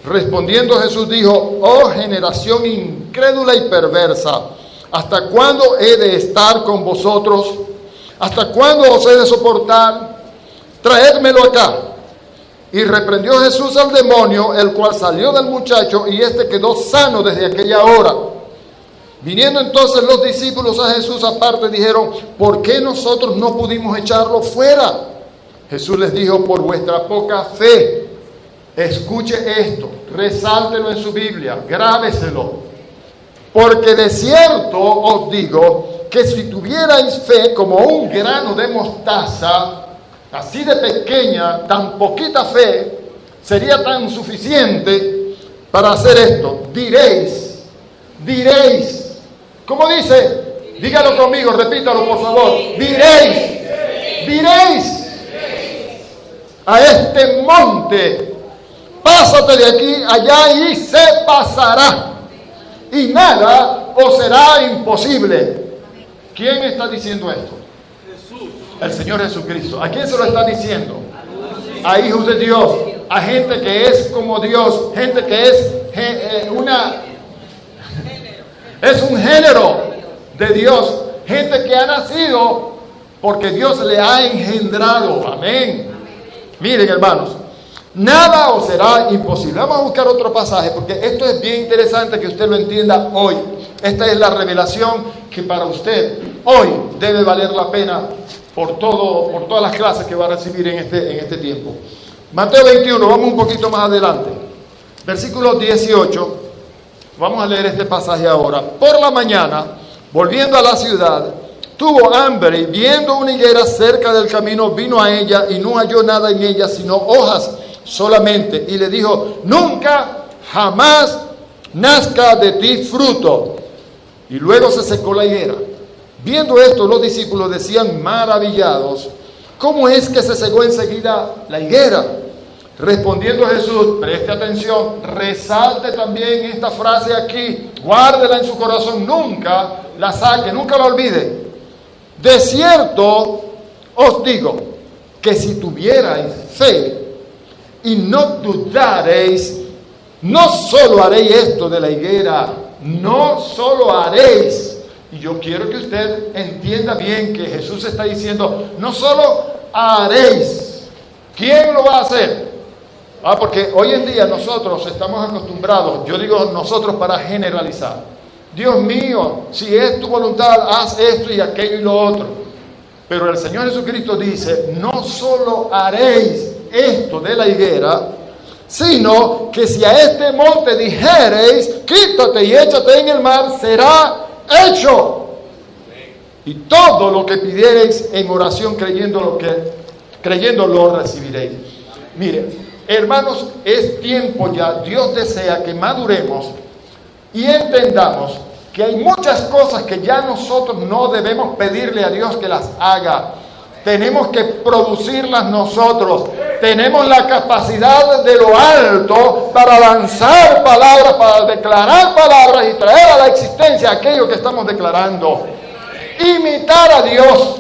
Respondiendo Jesús dijo: Oh generación incrédula y perversa, ¿hasta cuándo he de estar con vosotros? ¿Hasta cuándo os he de soportar? Traédmelo acá. Y reprendió Jesús al demonio, el cual salió del muchacho, y éste quedó sano desde aquella hora. Viniendo entonces los discípulos a Jesús aparte, dijeron: ¿por qué nosotros no pudimos echarlo fuera? Jesús les dijo: por vuestra poca fe. Escuche esto, resáltelo en su Biblia, grábeselo. Porque de cierto os digo que si tuvierais fe como un grano de mostaza, así de pequeña, tan poquita fe, sería tan suficiente para hacer esto. Diréis, ¿cómo dice? Dígalo conmigo, repítalo por favor. Diréis a este monte: pásate de aquí allá, y se pasará, y nada os será imposible. ¿Quién está diciendo esto? Jesús. El Señor Jesucristo. ¿A quién se lo está diciendo? A hijos de Dios, a gente que es como Dios, gente que es un género de Dios, gente que ha nacido porque Dios le ha engendrado. Amén. Miren, hermanos, nada os será imposible. Vamos a buscar otro pasaje, porque esto es bien interesante que usted lo entienda hoy. Esta es la revelación que para usted hoy debe valer la pena por todas las clases que va a recibir en este tiempo. Mateo 21, vamos un poquito más adelante. Versículo 18. Vamos a leer este pasaje ahora. Por la mañana, volviendo a la ciudad, tuvo hambre, y viendo una higuera cerca del camino, vino a ella y no halló nada en ella sino hojas solamente, y le dijo: nunca jamás nazca de ti fruto. Y luego se secó la higuera. Viendo esto, los discípulos decían maravillados: ¿cómo es que se secó enseguida la higuera? Respondiendo Jesús, preste atención, resalte también esta frase aquí, guárdela en su corazón, nunca la saque, nunca la olvide. De cierto os digo que si tuvierais fe y no dudaréis, no solo haréis esto de la higuera, no solo haréis. Y yo quiero que usted entienda bien que Jesús está diciendo: no solo haréis. ¿Quién lo va a hacer? Porque hoy en día nosotros estamos acostumbrados, yo digo nosotros para generalizar: Dios mío, si es tu voluntad, haz esto y aquello y lo otro. Pero el Señor Jesucristo dice: no solo haréis esto de la higuera, sino que si a este monte dijereis: quítate y échate en el mar, será hecho. Y todo lo que pidiereis en oración creyendo lo recibiréis. Mire, hermanos, es tiempo ya. Dios desea que maduremos y entendamos que hay muchas cosas que ya nosotros no debemos pedirle a Dios que las haga. Tenemos que producirlas nosotros. Tenemos la capacidad de lo alto para lanzar palabras, para declarar palabras y traer a la existencia aquello que estamos declarando. Imitar a Dios.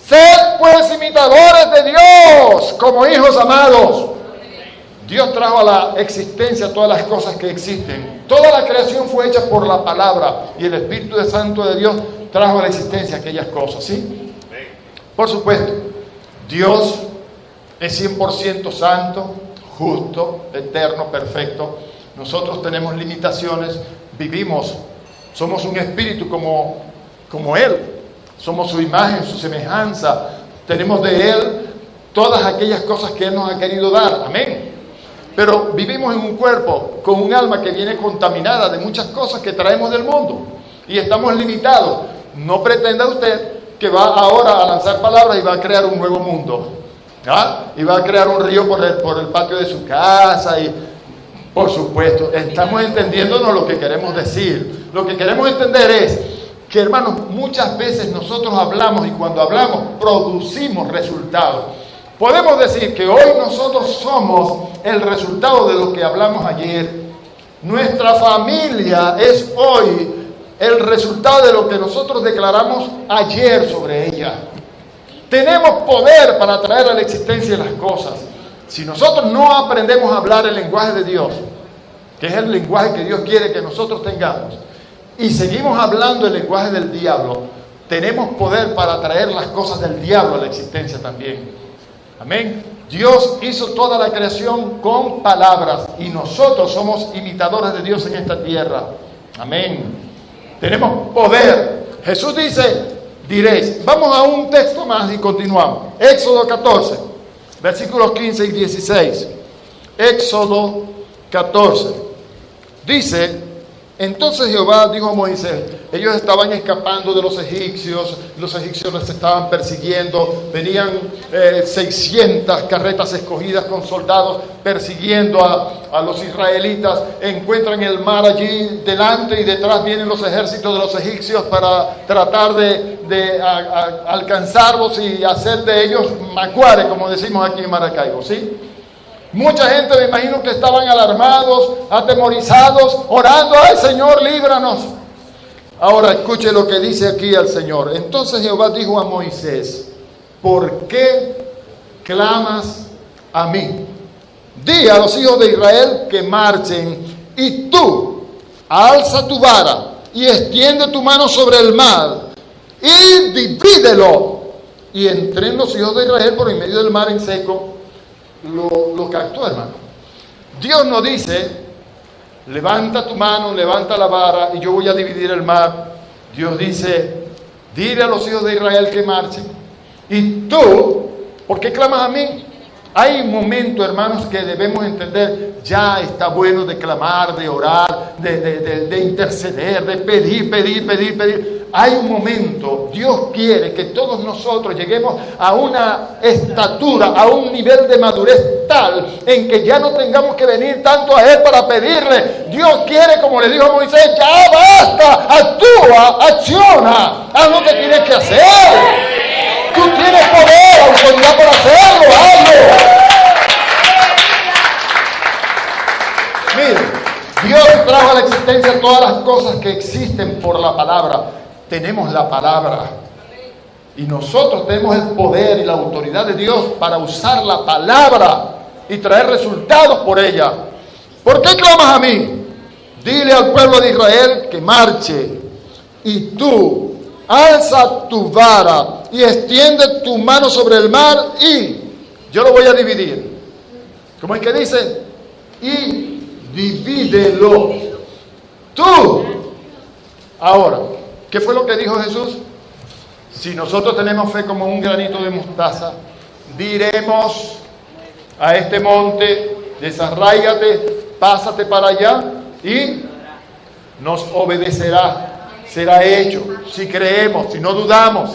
Sed pues imitadores de Dios como hijos amados. Dios trajo a la existencia todas las cosas que existen. Toda la creación fue hecha por la palabra, y el Espíritu Santo de Dios trajo a la existencia aquellas cosas, ¿sí? Por supuesto, Dios es 100% santo, justo, eterno, perfecto. Nosotros tenemos limitaciones, vivimos, somos un espíritu como Él. Somos su imagen, su semejanza. Tenemos de Él todas aquellas cosas que Él nos ha querido dar. Amén. Pero vivimos en un cuerpo con un alma que viene contaminada de muchas cosas que traemos del mundo. Y estamos limitados. No pretenda usted que va ahora a lanzar palabras y va a crear un nuevo mundo. ¿Ah? Y va a crear un río por el patio de su casa. Por supuesto, estamos entendiéndonos lo que queremos decir. Lo que queremos entender es que, hermanos, muchas veces nosotros hablamos y cuando hablamos producimos resultados. Podemos decir que hoy nosotros somos el resultado de lo que hablamos ayer. Nuestra familia es hoy el resultado de lo que nosotros declaramos ayer sobre ella. Tenemos poder para traer a la existencia las cosas. Si nosotros no aprendemos a hablar el lenguaje de Dios, que es el lenguaje que Dios quiere que nosotros tengamos, y seguimos hablando el lenguaje del diablo, tenemos poder para traer las cosas del diablo a la existencia también. Amén. Dios hizo toda la creación con palabras y nosotros somos imitadores de Dios en esta tierra. Amén. Tenemos poder. Jesús dice, diréis, vamos a un texto más y continuamos. Éxodo 14, versículos 15 y 16. Éxodo 14. Dice, entonces Jehová dijo a Moisés, ellos estaban escapando de los egipcios les estaban persiguiendo, venían 600 carretas escogidas con soldados persiguiendo a los israelitas, encuentran el mar allí delante y detrás vienen los ejércitos de los egipcios para tratar de alcanzarlos y hacer de ellos macuare, como decimos aquí en Maracaibo, ¿sí? Mucha gente, me imagino que estaban alarmados, atemorizados, orando, ¡ay, Señor, líbranos! Ahora escuche lo que dice aquí el Señor. Entonces Jehová dijo a Moisés, ¿por qué clamas a mí? Di a los hijos de Israel que marchen, y tú alza tu vara y extiende tu mano sobre el mar y divídelo. Y entren los hijos de Israel por en medio del mar en seco. Lo captó, hermano. Dios no dice, levanta tu mano, levanta la vara y yo voy a dividir el mar. Dios dice, dile a los hijos de Israel que marchen. Y tú, ¿por qué clamas a mí? Hay un momento, hermanos, que debemos entender, ya está bueno de clamar, de orar, de interceder, de pedir. Hay un momento, Dios quiere que todos nosotros lleguemos a una estatura, a un nivel de madurez tal en que ya no tengamos que venir tanto a Él para pedirle. Dios quiere, como le dijo a Moisés, ya basta, actúa, acciona, haz lo que tienes que hacer. Tú tienes poder, autoridad para hacerlo, hazlo. Mire, Dios trajo a la existencia todas las cosas que existen por la palabra. Tenemos la palabra. Y nosotros tenemos el poder y la autoridad de Dios para usar la palabra y traer resultados por ella. ¿Por qué clamas a mí? Dile al pueblo de Israel que marche. Y tú alza tu vara y extiende tu mano sobre el mar y yo lo voy a dividir. ¿Cómo es que dice? Y divídelo. Tú. Ahora, ¿qué fue lo que dijo Jesús? Si nosotros tenemos fe como un granito de mostaza, diremos a este monte, desarráigate, pásate para allá y nos obedecerá. Será hecho, si creemos, si no dudamos.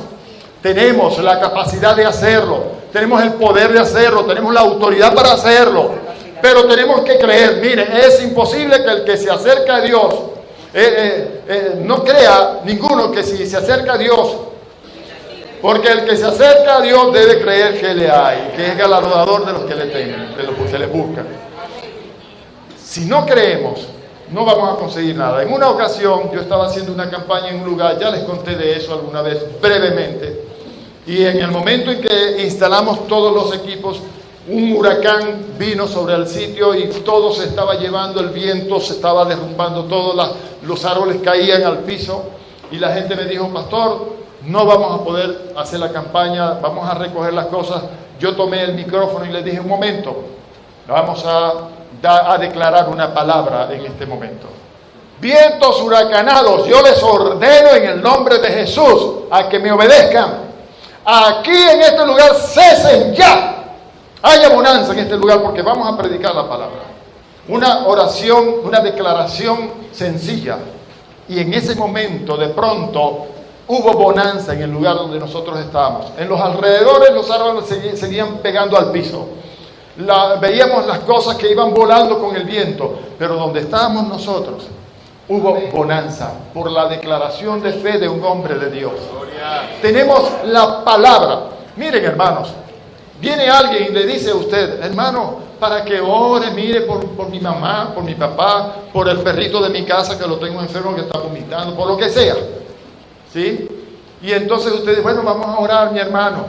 Tenemos la capacidad de hacerlo, tenemos el poder de hacerlo, tenemos la autoridad para hacerlo, pero tenemos que creer. Mire, es imposible que el que se acerca a Dios, no crea ninguno que si se acerca a Dios, porque el que se acerca a Dios debe creer que le hay, que es galardonador de los que le temen, de los que le buscan. Si no creemos, no vamos a conseguir nada. En una ocasión yo estaba haciendo una campaña en un lugar, ya les conté de eso alguna vez brevemente, y en el momento en que instalamos todos los equipos, un huracán vino sobre el sitio y todo se estaba llevando, el viento se estaba derrumbando, todos los árboles caían al piso y la gente me dijo, pastor, no vamos a poder hacer la campaña, vamos a recoger las cosas. Yo tomé el micrófono y les dije, un momento, vamos a declarar una palabra en este momento. Vientos huracanados, yo les ordeno en el nombre de Jesús a que me obedezcan. Aquí en este lugar cesen ya. Haya bonanza en este lugar porque vamos a predicar la palabra. Una oración, una declaración sencilla. Y en ese momento de pronto hubo bonanza en el lugar donde nosotros estábamos. En los alrededores los árboles seguían pegando al piso. veíamos las cosas que iban volando con el viento, pero donde estábamos nosotros hubo bonanza por la declaración de fe de un hombre de Dios. Tenemos la palabra. Miren, hermanos, viene alguien y le dice a usted: hermano, para que ore, mire por mi mamá, por mi papá, por el perrito de mi casa que lo tengo enfermo, que está vomitando, por lo que sea, ¿sí? Y entonces usted dice: bueno, vamos a orar, mi hermano,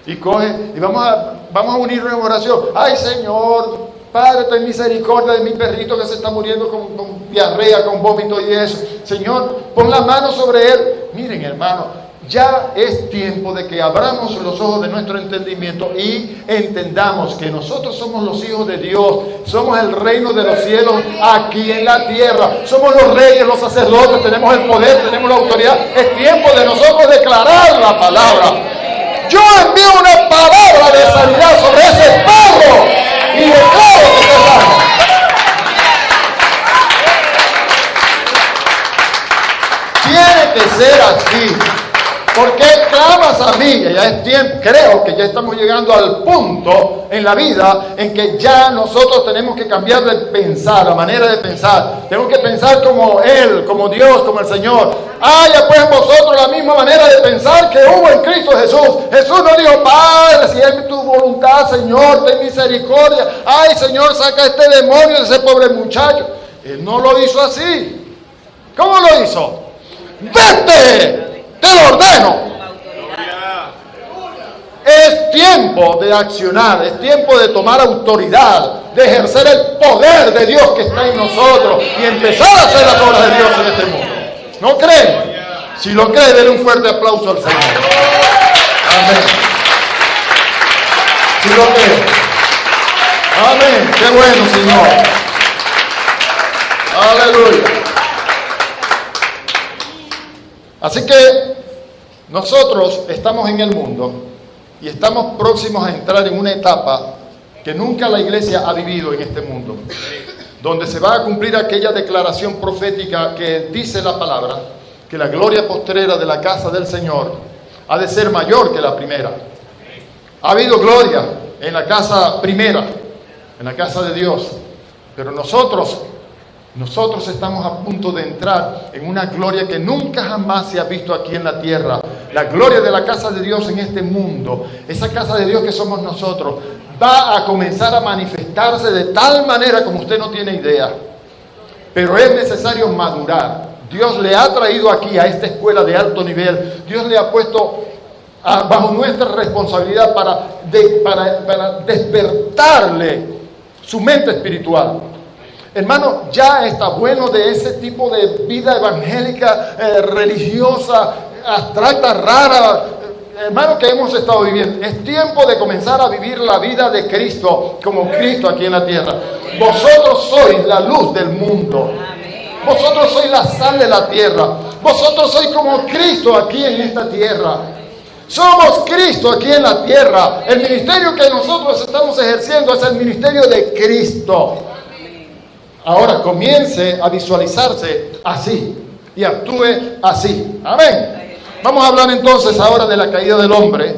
y coge y vamos a unirnos en oración. Ay, Señor, Padre, ten misericordia de mi perrito que se está muriendo con diarrea, con vómito y eso. Señor, pon la mano sobre él. Miren, hermano, ya es tiempo de que abramos los ojos de nuestro entendimiento y entendamos que nosotros somos los hijos de Dios, somos el reino de los cielos aquí en la tierra, somos los reyes, los sacerdotes, tenemos el poder, tenemos la autoridad. Es tiempo de nosotros declarar la palabra. Yo envío una palabra de sanidad sobre ese perro y declaro que se sana. Tiene que ser así. ¿Por qué clamas a mí? Ya es tiempo, creo que ya estamos llegando al punto en la vida en que ya nosotros tenemos que cambiar de pensar, la manera de pensar. Tenemos que pensar como Él, como Dios, como el Señor. Haya pues en vosotros la misma manera de pensar que hubo en Cristo Jesús. Jesús no dijo: Padre, si es tu voluntad, Señor, ten misericordia. Ay, Señor, saca este demonio de ese pobre muchacho. Él no lo hizo así. ¿Cómo lo hizo? ¡Vete! ¡Te lo ordeno! Es tiempo de accionar, es tiempo de tomar autoridad, de ejercer el poder de Dios que está en nosotros y empezar a hacer las obras de Dios en este mundo. ¿No creen? Si lo creen, denle un fuerte aplauso al Señor. Amén. Si lo creen. Amén. Qué bueno, Señor. Aleluya. Así que nosotros estamos en el mundo y estamos próximos a entrar en una etapa que nunca la iglesia ha vivido en este mundo, donde se va a cumplir aquella declaración profética que dice la palabra, que la gloria postrera de la casa del Señor ha de ser mayor que la primera. Ha habido gloria en la casa primera, en la casa de Dios, pero nosotros estamos a punto de entrar en una gloria que nunca jamás se ha visto aquí en la tierra. La gloria de la casa de Dios en este mundo, esa casa de Dios que somos nosotros, va a comenzar a manifestarse de tal manera como usted no tiene idea. Pero es necesario madurar. Dios le ha traído aquí a esta escuela de alto nivel. Dios le ha puesto bajo nuestra responsabilidad para despertarle su mente espiritual. Hermano, ya está bueno de ese tipo de vida evangélica, religiosa, abstracta, rara, hermano, que hemos estado viviendo. Es tiempo de comenzar a vivir la vida de Cristo, como Cristo aquí en la tierra. Vosotros sois la luz del mundo. Vosotros sois la sal de la tierra. Vosotros sois como Cristo aquí en esta tierra. Somos Cristo aquí en la tierra. El ministerio que nosotros estamos ejerciendo es el ministerio de Cristo. Ahora comience a visualizarse así y actúe así. Amén. Vamos a hablar entonces ahora de la caída del hombre.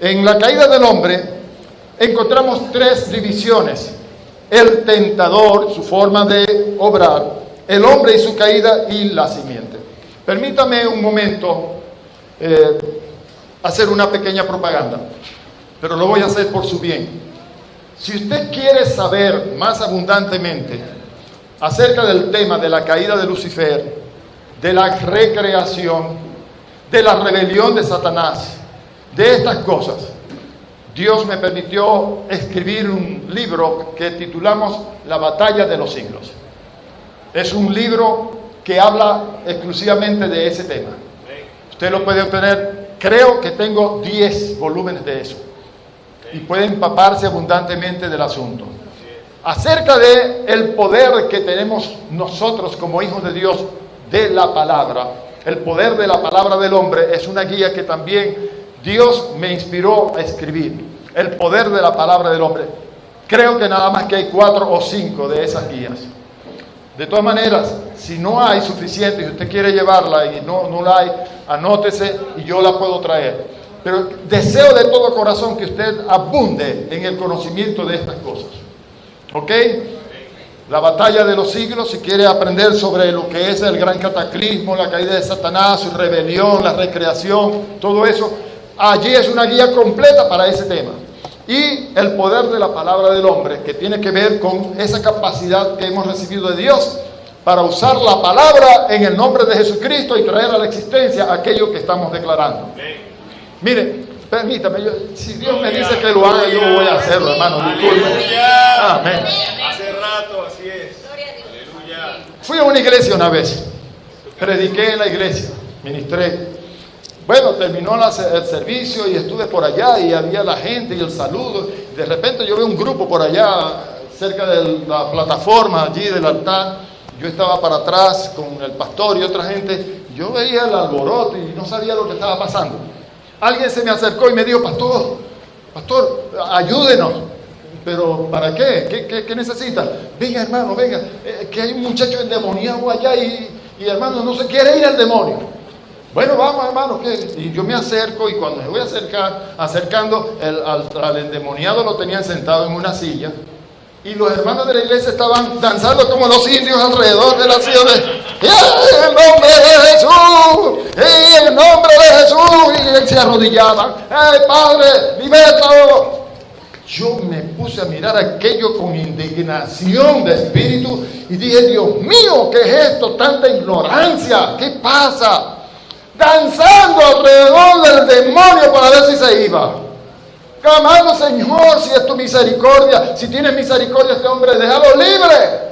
En la caída del hombre encontramos tres divisiones: el tentador, su forma de obrar, el hombre y su caída, y la simiente. Permítame un momento hacer una pequeña propaganda, pero lo voy a hacer por su bien. Si usted quiere saber más abundantemente acerca del tema de la caída de Lucifer, de la recreación, de la rebelión de Satanás, de estas cosas, Dios me permitió escribir un libro que titulamos La Batalla de los Siglos. Es un libro que habla exclusivamente de ese tema. Usted lo puede obtener, creo que tengo 10 volúmenes de eso, y puede empaparse abundantemente del asunto. Acerca de el poder que tenemos nosotros como hijos de Dios de la palabra. El poder de la palabra del hombre es una guía que también Dios me inspiró a escribir. El poder de la palabra del hombre. Creo que nada más que hay 4 o 5 de esas guías. De todas maneras, si no hay suficiente y usted quiere llevarla y no la hay, anótese y yo la puedo traer. Pero deseo de todo corazón que usted abunde en el conocimiento de estas cosas. ¿Ok? La batalla de los siglos, si quiere aprender sobre lo que es el gran cataclismo, la caída de Satanás, su rebelión, la recreación, todo eso, allí es una guía completa para ese tema. Y el poder de la palabra del hombre, que tiene que ver con esa capacidad que hemos recibido de Dios para usar la palabra en el nombre de Jesucristo y traer a la existencia aquello que estamos declarando. Mire, permítame, si Dios me dice que lo haga, yo voy a hacerlo, hermano, disculpe. Amén. Hace rato, así es. Aleluya. Fui a una iglesia una vez, prediqué en la iglesia, ministré. Bueno, terminó el servicio y estuve por allá y había la gente y el saludo. De repente yo veo un grupo por allá, cerca de la plataforma allí del altar. Yo estaba para atrás con el pastor y otra gente. Yo veía el alboroto y no sabía lo que estaba pasando. Alguien se me acercó y me dijo, pastor, ayúdenos. ¿Pero para qué? ¿Qué necesita? Venga, hermano, venga, que hay un muchacho endemoniado allá y hermano no se quiere ir al demonio. Bueno, vamos, hermano, y yo me acerco y cuando me voy acercando, al endemoniado lo tenían sentado en una silla y los hermanos de la iglesia estaban danzando como los indios alrededor de la silla ¡en el nombre de Jesús! ¡En el nombre de Jesús! Y se arrodillaban. ¡Ay, Padre, libéralo! Yo me puse a mirar aquello con indignación de espíritu y dije, Dios mío, ¿qué es esto? Tanta ignorancia, ¿qué pasa? Danzando alrededor del demonio para ver si se iba. Clamando, Señor, si es tu misericordia, si tienes misericordia este hombre, déjalo libre.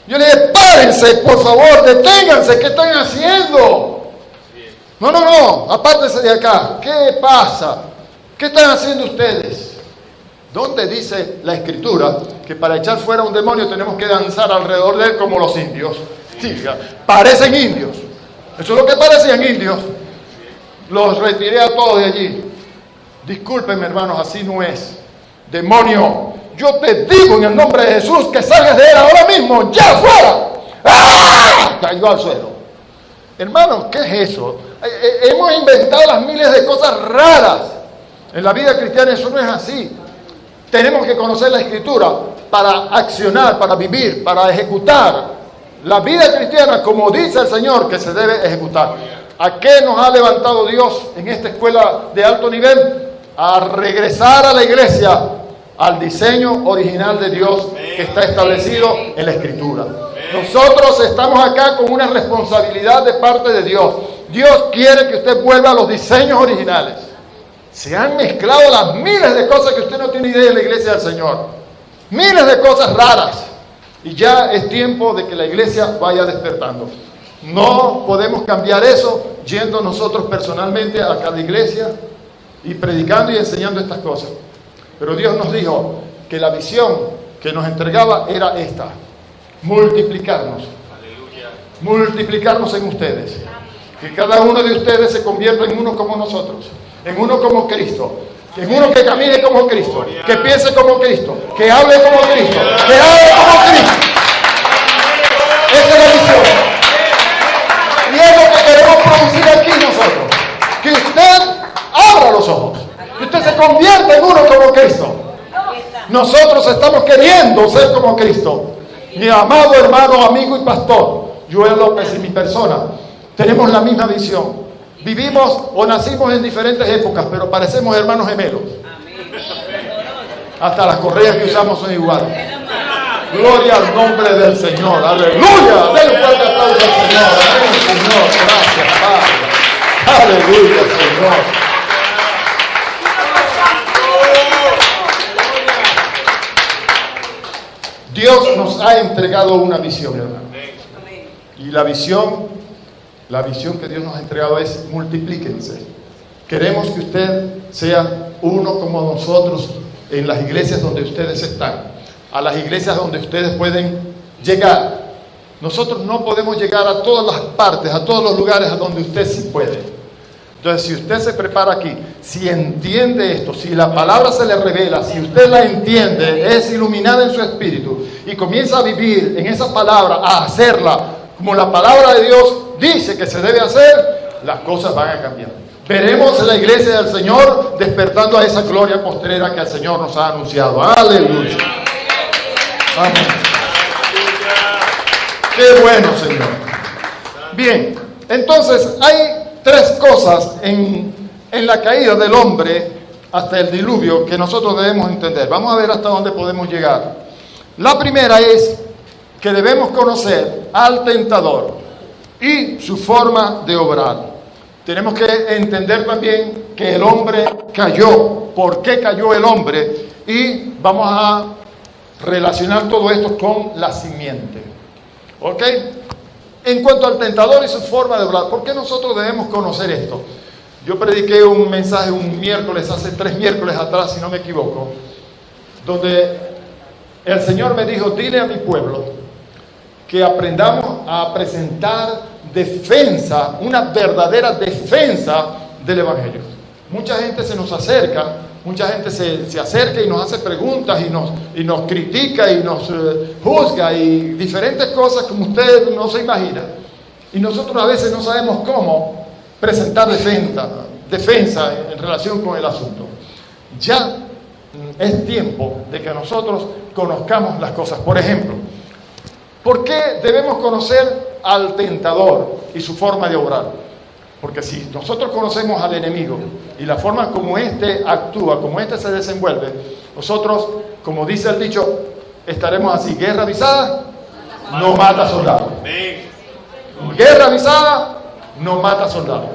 Yo le dije, párense, por favor, deténganse, ¿qué están haciendo? No, apártense de acá. ¿Qué pasa? ¿Qué están haciendo ustedes? ¿Dónde dice la Escritura que para echar fuera un demonio tenemos que danzar alrededor de él como los indios? Sí, parecen indios. Eso es lo que parecían indios. Los retiré a todos de allí. Discúlpenme, hermanos, así no es. Demonio, yo te digo en el nombre de Jesús que salgas de él ahora mismo, ya fuera. ¡Ah! Cayó al suelo. Hermanos, ¿qué es eso? Hemos inventado las miles de cosas raras. En la vida cristiana eso no es así. Tenemos que conocer la Escritura para accionar, para vivir, para ejecutar. La vida cristiana, como dice el Señor, que se debe ejecutar. ¿A qué nos ha levantado Dios en esta escuela de alto nivel? A regresar a la iglesia, al diseño original de Dios que está establecido en la Escritura. Nosotros estamos acá con una responsabilidad de parte de Dios. Dios quiere que usted vuelva a los diseños originales. Se han mezclado las miles de cosas que usted no tiene idea en la iglesia del Señor. Miles de cosas raras. Y ya es tiempo de que la iglesia vaya despertando. No podemos cambiar eso yendo nosotros personalmente a cada iglesia y predicando y enseñando estas cosas. Pero Dios nos dijo que la visión que nos entregaba era esta: multiplicarnos. Aleluya. Multiplicarnos en ustedes. Que cada uno de ustedes se convierta en uno como nosotros, en uno como Cristo. En uno que camine como Cristo, que piense como Cristo, que hable como Cristo, que hable como Cristo. Esa es la visión. Y es lo que queremos producir aquí nosotros. Que usted abra los ojos, que usted se convierta en uno como Cristo. Nosotros estamos queriendo ser como Cristo. Mi amado hermano, amigo y pastor, Joel López y mi persona, tenemos la misma visión. Vivimos o nacimos en diferentes épocas, pero parecemos hermanos gemelos. Hasta las correas que usamos son iguales. Gloria al nombre del Señor. Aleluya. Den un fuerte aplauso al Señor. Amén, Señor. Gracias, Padre. Aleluya, Señor. Dios nos ha entregado una visión, hermano. Y la visión que Dios nos ha entregado es: multiplíquense. Queremos que usted sea uno como nosotros en las iglesias donde ustedes están, a las iglesias donde ustedes pueden llegar. Nosotros no podemos llegar a todas las partes, a todos los lugares a donde usted sí puede. Entonces, si usted se prepara aquí, si entiende esto, si la palabra se le revela, si usted la entiende, es iluminada en su espíritu y comienza a vivir en esa palabra, a hacerla como la palabra de Dios dice que se debe hacer, las cosas van a cambiar. Veremos la iglesia del Señor despertando a esa gloria postrera que el Señor nos ha anunciado. Aleluya. Amén. Qué bueno, Señor. Bien, entonces hay tres cosas en la caída del hombre hasta el diluvio que nosotros debemos entender. Vamos a ver hasta dónde podemos llegar. La primera es que debemos conocer al tentador y su forma de obrar. Tenemos que entender también que el hombre cayó, por qué cayó el hombre, y vamos a relacionar todo esto con la simiente. ¿Ok? En cuanto al tentador y su forma de obrar, ¿por qué nosotros debemos conocer esto? Yo prediqué un mensaje un miércoles, hace 3 miércoles atrás, si no me equivoco, donde el Señor me dijo, dile a mi pueblo que aprendamos a presentar defensa, una verdadera defensa del Evangelio. Mucha gente se nos acerca, mucha gente se acerca y nos hace preguntas y nos critica y nos juzga y diferentes cosas como usted no se imagina. Y nosotros a veces no sabemos cómo presentar defensa en relación con el asunto. Ya es tiempo de que nosotros conozcamos las cosas. Por ejemplo, ¿por qué debemos conocer al tentador y su forma de obrar? Porque si nosotros conocemos al enemigo y la forma como éste actúa, como éste se desenvuelve, nosotros, como dice el dicho, estaremos así: guerra avisada no mata soldado. Guerra avisada no mata soldado.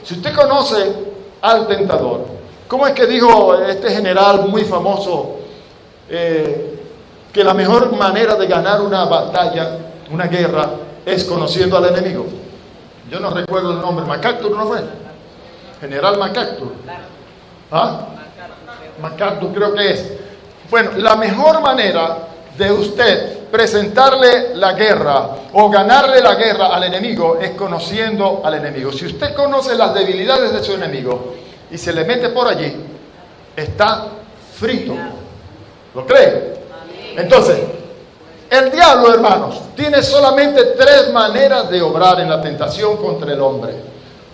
Si usted conoce al tentador, ¿cómo es que dijo este general muy famoso que la mejor manera de ganar una batalla, una guerra, es conociendo al enemigo? Yo no recuerdo el nombre. ¿MacArthur no fue? General MacArthur. ¿Ah? MacArthur creo que es. Bueno, la mejor manera de usted presentarle la guerra o ganarle la guerra al enemigo es conociendo al enemigo. Si usted conoce las debilidades de su enemigo y se le mete por allí, está frito. ¿Lo cree? Entonces, el diablo, hermanos, tiene solamente 3 maneras de obrar en la tentación contra el hombre.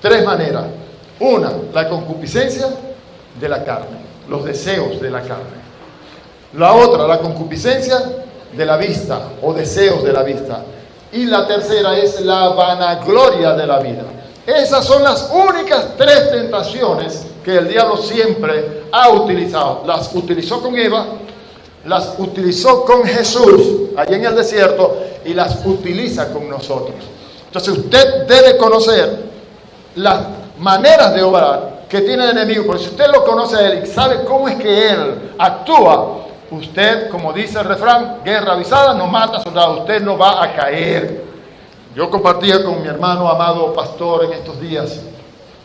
3 maneras. Una, la concupiscencia de la carne, los deseos de la carne. La otra, la concupiscencia de la vista o deseos de la vista. Y la tercera es la vanagloria de la vida. Esas son las únicas 3 tentaciones que el diablo siempre ha utilizado. Las utilizó con Eva, las utilizó con Jesús allí en el desierto y las utiliza con nosotros. Entonces usted debe conocer las maneras de obrar que tiene el enemigo, porque si usted lo conoce a él y sabe cómo es que él actúa, usted, como dice el refrán, guerra avisada no mata soldado, usted no va a caer. Yo compartía con mi hermano amado pastor en estos días,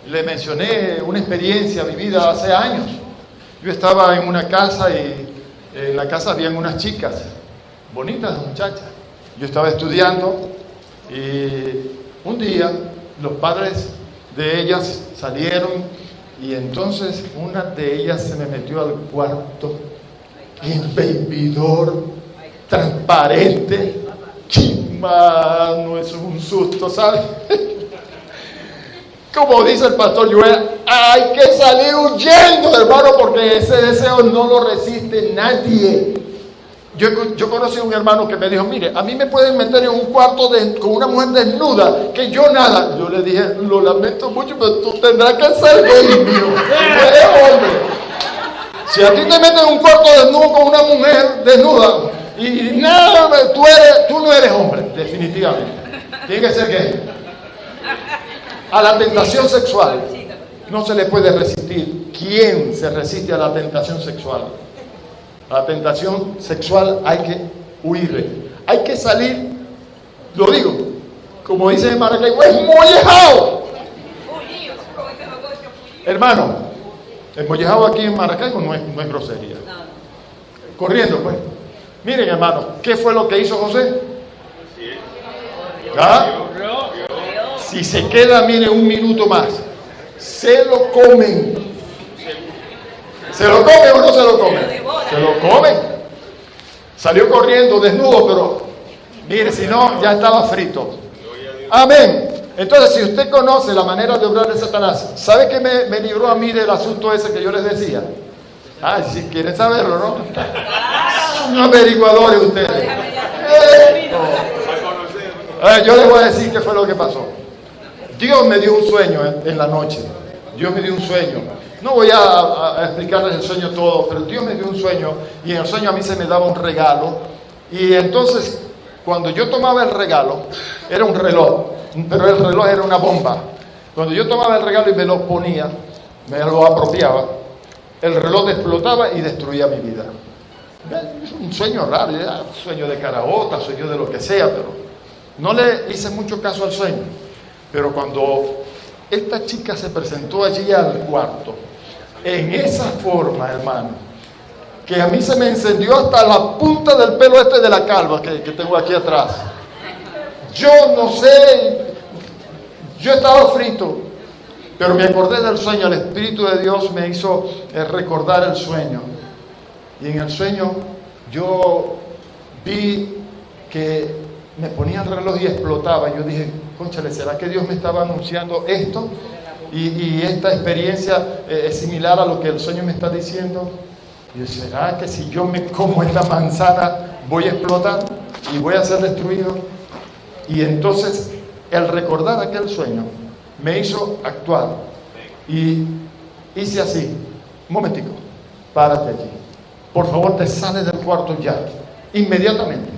le mencioné una experiencia vivida hace años. Yo estaba en una casa y en la casa habían unas chicas, bonitas muchachas. Yo estaba estudiando y un día los padres de ellas salieron y entonces una de ellas se me metió al cuarto, embebidor, transparente. Mano, eso es un susto, ¿sabes? Como dice el pastor Joel, hay que salir huyendo, hermano, porque ese deseo no lo resiste nadie. Yo conocí a un hermano que me dijo, mire, a mí me pueden meter en un cuarto con una mujer desnuda, que yo nada. Yo le dije, lo lamento mucho, pero tú tendrás que ser gay, mío. Tú eres hombre. Si a ti te meten en un cuarto desnudo con una mujer desnuda, y nada, tú no eres hombre, definitivamente. Tiene que ser gay. A la tentación sexual no se le puede resistir. ¿Quién se resiste a la tentación sexual? A la tentación sexual hay que huirle. Hay que salir, lo digo, como dice en Maracaibo, es mollejado. Hermano, el mollejado aquí en Maracaibo no es grosería. Corriendo, pues. Miren, hermano, ¿qué fue lo que hizo José? ¿Ah? Si se queda, mire, un minuto más, se lo comen. ¿Se lo comen o no se lo comen? Se lo comen. Salió corriendo desnudo, pero mire, si no, ya estaba frito. Amén. Entonces, si usted conoce la manera de obrar de Satanás, ¿sabe qué me libró a mí del asunto ese que yo les decía? Ah, si quieren saberlo, ¿no? Son averiguadores ustedes. Yo les voy a decir qué fue lo que pasó. Dios me dio un sueño en la noche. Dios me dio un sueño. No voy a explicarles el sueño todo, pero Dios me dio un sueño y en el sueño a mí se me daba un regalo. Y entonces, cuando yo tomaba el regalo, era un reloj, pero el reloj era una bomba. Cuando yo tomaba el regalo y me lo ponía, me lo apropiaba, el reloj explotaba y destruía mi vida. Un sueño raro, sueño de caraota, sueño de lo que sea, pero no le hice mucho caso al sueño. Pero cuando esta chica se presentó allí al cuarto, en esa forma, hermano, que a mí se me encendió hasta la punta del pelo de la calva que tengo aquí atrás. Yo no sé, yo estaba frito, pero me acordé del sueño. El Espíritu de Dios me hizo recordar el sueño. Y en el sueño yo vi que me ponía el reloj y explotaba. Yo dije, cónchale, ¿será que Dios me estaba anunciando esto? Y esta experiencia es similar a lo que el sueño me está diciendo. Y ¿será que si yo me como esta manzana voy a explotar y voy a ser destruido? Y entonces el recordar aquel sueño me hizo actuar. Y hice así, un momentico, párate allí. Por favor, te sales del cuarto ya, inmediatamente.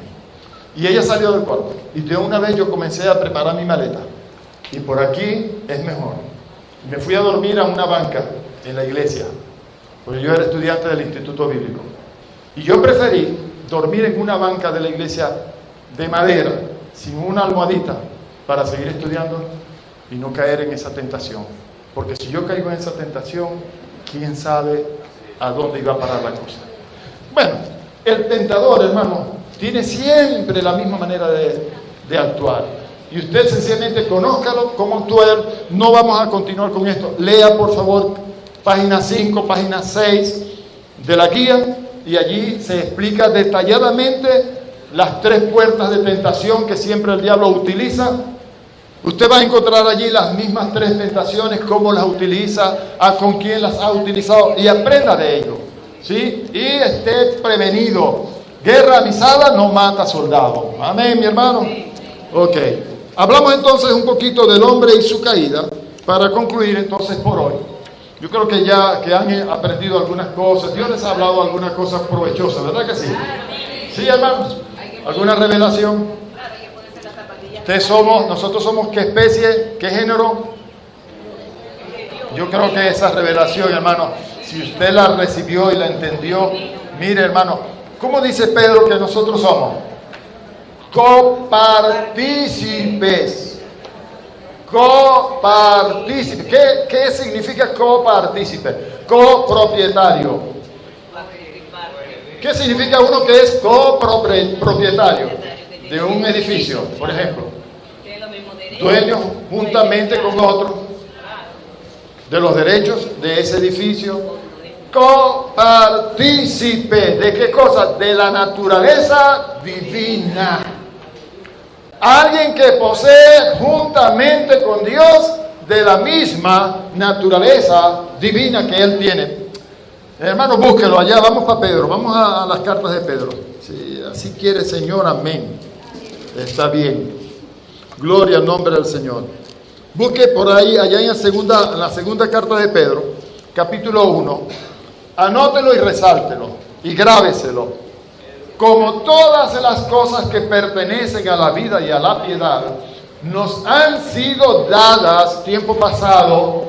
Y ella salió del cuarto. Y de una vez yo comencé a preparar mi maleta. Y por aquí es mejor. Me fui a dormir a una banca en la iglesia, porque yo era estudiante del Instituto Bíblico. Y yo preferí dormir en una banca de la iglesia de madera, sin una almohadita, para seguir estudiando y no caer en esa tentación. Porque si yo caigo en esa tentación, quién sabe a dónde iba a parar la cosa. Bueno, el tentador, hermano, tiene siempre la misma manera de actuar. Y usted sencillamente conózcalo, cómo actúa él. No vamos a continuar con esto. Lea, por favor, página 5, página 6 de la guía. Y allí se explica detalladamente las 3 puertas de tentación que siempre el diablo utiliza. Usted va a encontrar allí las mismas 3 tentaciones, cómo las utiliza, con quién las ha utilizado, y aprenda de ello, ¿sí? Y esté prevenido. Guerra avisada no mata soldado. Amén, mi hermano. Ok. Hablamos entonces un poquito del hombre y su caída, para concluir entonces por hoy. Yo creo que ya que han aprendido algunas cosas, Dios les ha hablado algunas cosas provechosas, ¿verdad que sí? Sí, hermanos. ¿Alguna revelación? Nosotros somos ¿qué especie? ¿Qué género? Yo creo que esa revelación, hermano, si usted la recibió y la entendió, mire, hermano, ¿cómo dice Pedro que nosotros somos? Copartícipes. Copartícipe. ¿Qué significa copartícipe? Copropietario. ¿Qué significa uno que es copropietario de un edificio, por ejemplo? Dueño juntamente con otro de los derechos de ese edificio. Copartícipe. ¿De qué cosa? De la naturaleza divina. Alguien que posee juntamente con Dios de la misma naturaleza divina que Él tiene. Hermano, búsquelo allá, vamos para Pedro, vamos a las cartas de Pedro. Si así quiere el Señor, amén. Está bien. Gloria al nombre del Señor. Busque por ahí, allá en la segunda carta de Pedro, capítulo 1. Anótelo y resáltelo y grábeselo. Como todas las cosas que pertenecen a la vida y a la piedad, nos han sido dadas, tiempo pasado,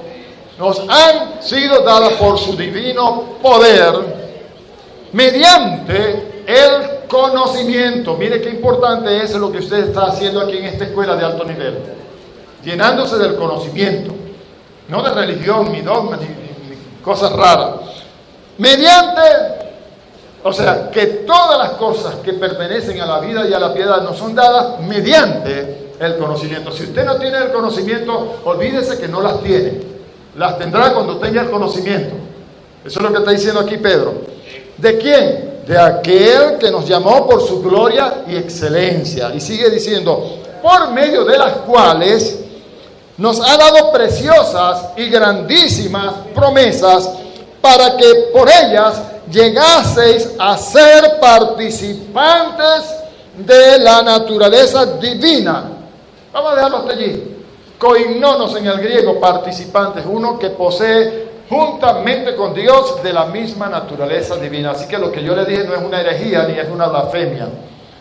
nos han sido dadas por su divino poder, mediante el conocimiento. Mire qué importante es lo que usted está haciendo aquí en esta escuela de alto nivel. Llenándose del conocimiento, no de religión, ni dogmas, ni cosas raras. Mediante... O sea, que todas las cosas que pertenecen a la vida y a la piedad nos son dadas mediante el conocimiento. Si usted no tiene el conocimiento, olvídese que no las tiene. Las tendrá cuando tenga el conocimiento. Eso es lo que está diciendo aquí Pedro. ¿De quién? De aquel que nos llamó por su gloria y excelencia. Y sigue diciendo, por medio de las cuales nos ha dado preciosas y grandísimas promesas para que por ellas llegaseis a ser participantes de la naturaleza divina. Vamos a dejarlo hasta allí. Koinonos en el griego, participantes, uno que posee juntamente con Dios de la misma naturaleza divina. Así que lo que yo le dije no es una herejía ni es una blasfemia.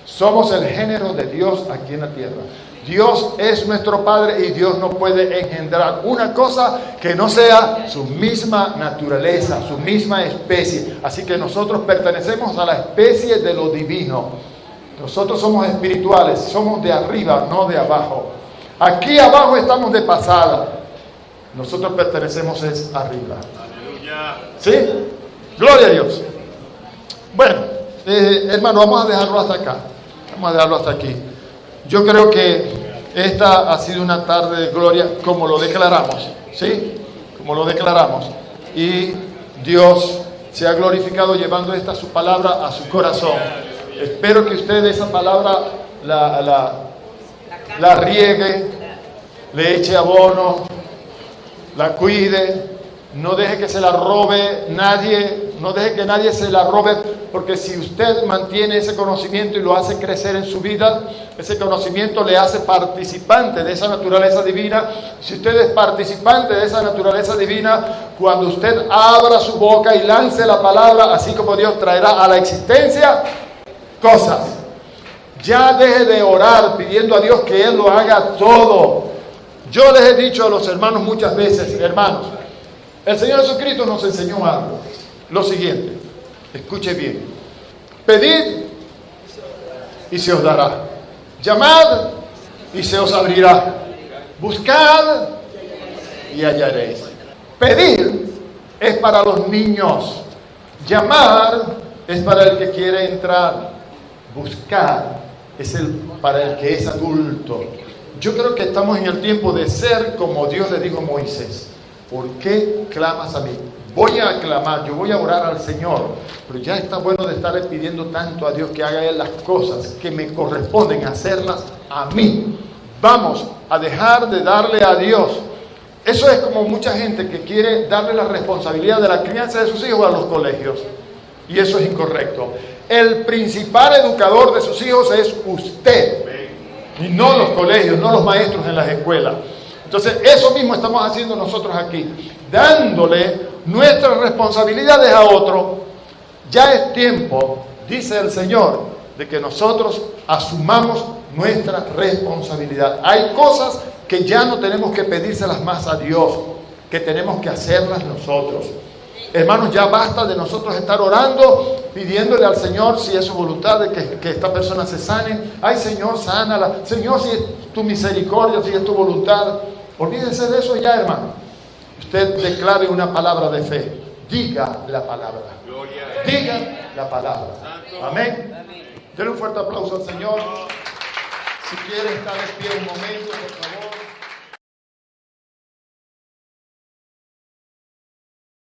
Somos el género de Dios aquí en la tierra. Dios es nuestro Padre y Dios no puede engendrar una cosa que no sea su misma naturaleza, su misma especie. Así que nosotros pertenecemos a la especie de lo divino. Nosotros somos espirituales, somos de arriba, no de abajo. Aquí abajo estamos de pasada. Nosotros pertenecemos es arriba. ¿Sí? Gloria a Dios. Bueno, hermano, vamos a dejarlo hasta acá. Vamos a dejarlo hasta aquí. Yo creo que esta ha sido una tarde de gloria como lo declaramos, ¿sí? Como lo declaramos. Y Dios se ha glorificado llevando esta su palabra a su corazón. Espero que usted esa palabra la riegue, le eche abono, la cuide, no deje que se la robe nadie, no deje que nadie se la robe, porque si usted mantiene ese conocimiento y lo hace crecer en su vida, ese conocimiento le hace participante de esa naturaleza divina. Si usted es participante de esa naturaleza divina, cuando usted abra su boca y lance la palabra, así como Dios traerá a la existencia cosas. Ya deje de orar pidiendo a Dios que Él lo haga todo. Yo les he dicho a los hermanos muchas veces, hermanos, el Señor Jesucristo nos enseñó algo, lo siguiente, escuche bien: pedid y se os dará, llamad y se os abrirá, buscad y hallaréis. Pedir es para los niños, llamar es para el que quiere entrar, buscar es para el que es adulto. Yo creo que estamos en el tiempo de ser como Dios le dijo a Moisés: ¿por qué clamas a mí? Voy a clamar, yo voy a orar al Señor, pero ya está bueno de estar pidiendo tanto a Dios que haga Él las cosas que me corresponden hacerlas a mí. Vamos a dejar de darle a Dios. Eso es como mucha gente que quiere darle la responsabilidad de la crianza de sus hijos a los colegios, y eso es incorrecto. El principal educador de sus hijos es usted, y no los colegios, no los maestros en las escuelas. Entonces, eso mismo estamos haciendo nosotros aquí, dándole nuestras responsabilidades a otro. Ya es tiempo, dice el Señor, de que nosotros asumamos nuestra responsabilidad. Hay cosas que ya no tenemos que pedírselas más a Dios, que tenemos que hacerlas nosotros. Hermanos, ya basta de nosotros estar orando, pidiéndole al Señor si es su voluntad de que esta persona se sane. Ay, Señor, sánala. Señor, si es tu misericordia, si es tu voluntad. Olvídense de eso ya, hermano. Usted declare una palabra de fe. Diga la palabra. Diga la palabra. Amén. Denle un fuerte aplauso al Señor. Si quiere estar de pie un momento, por favor.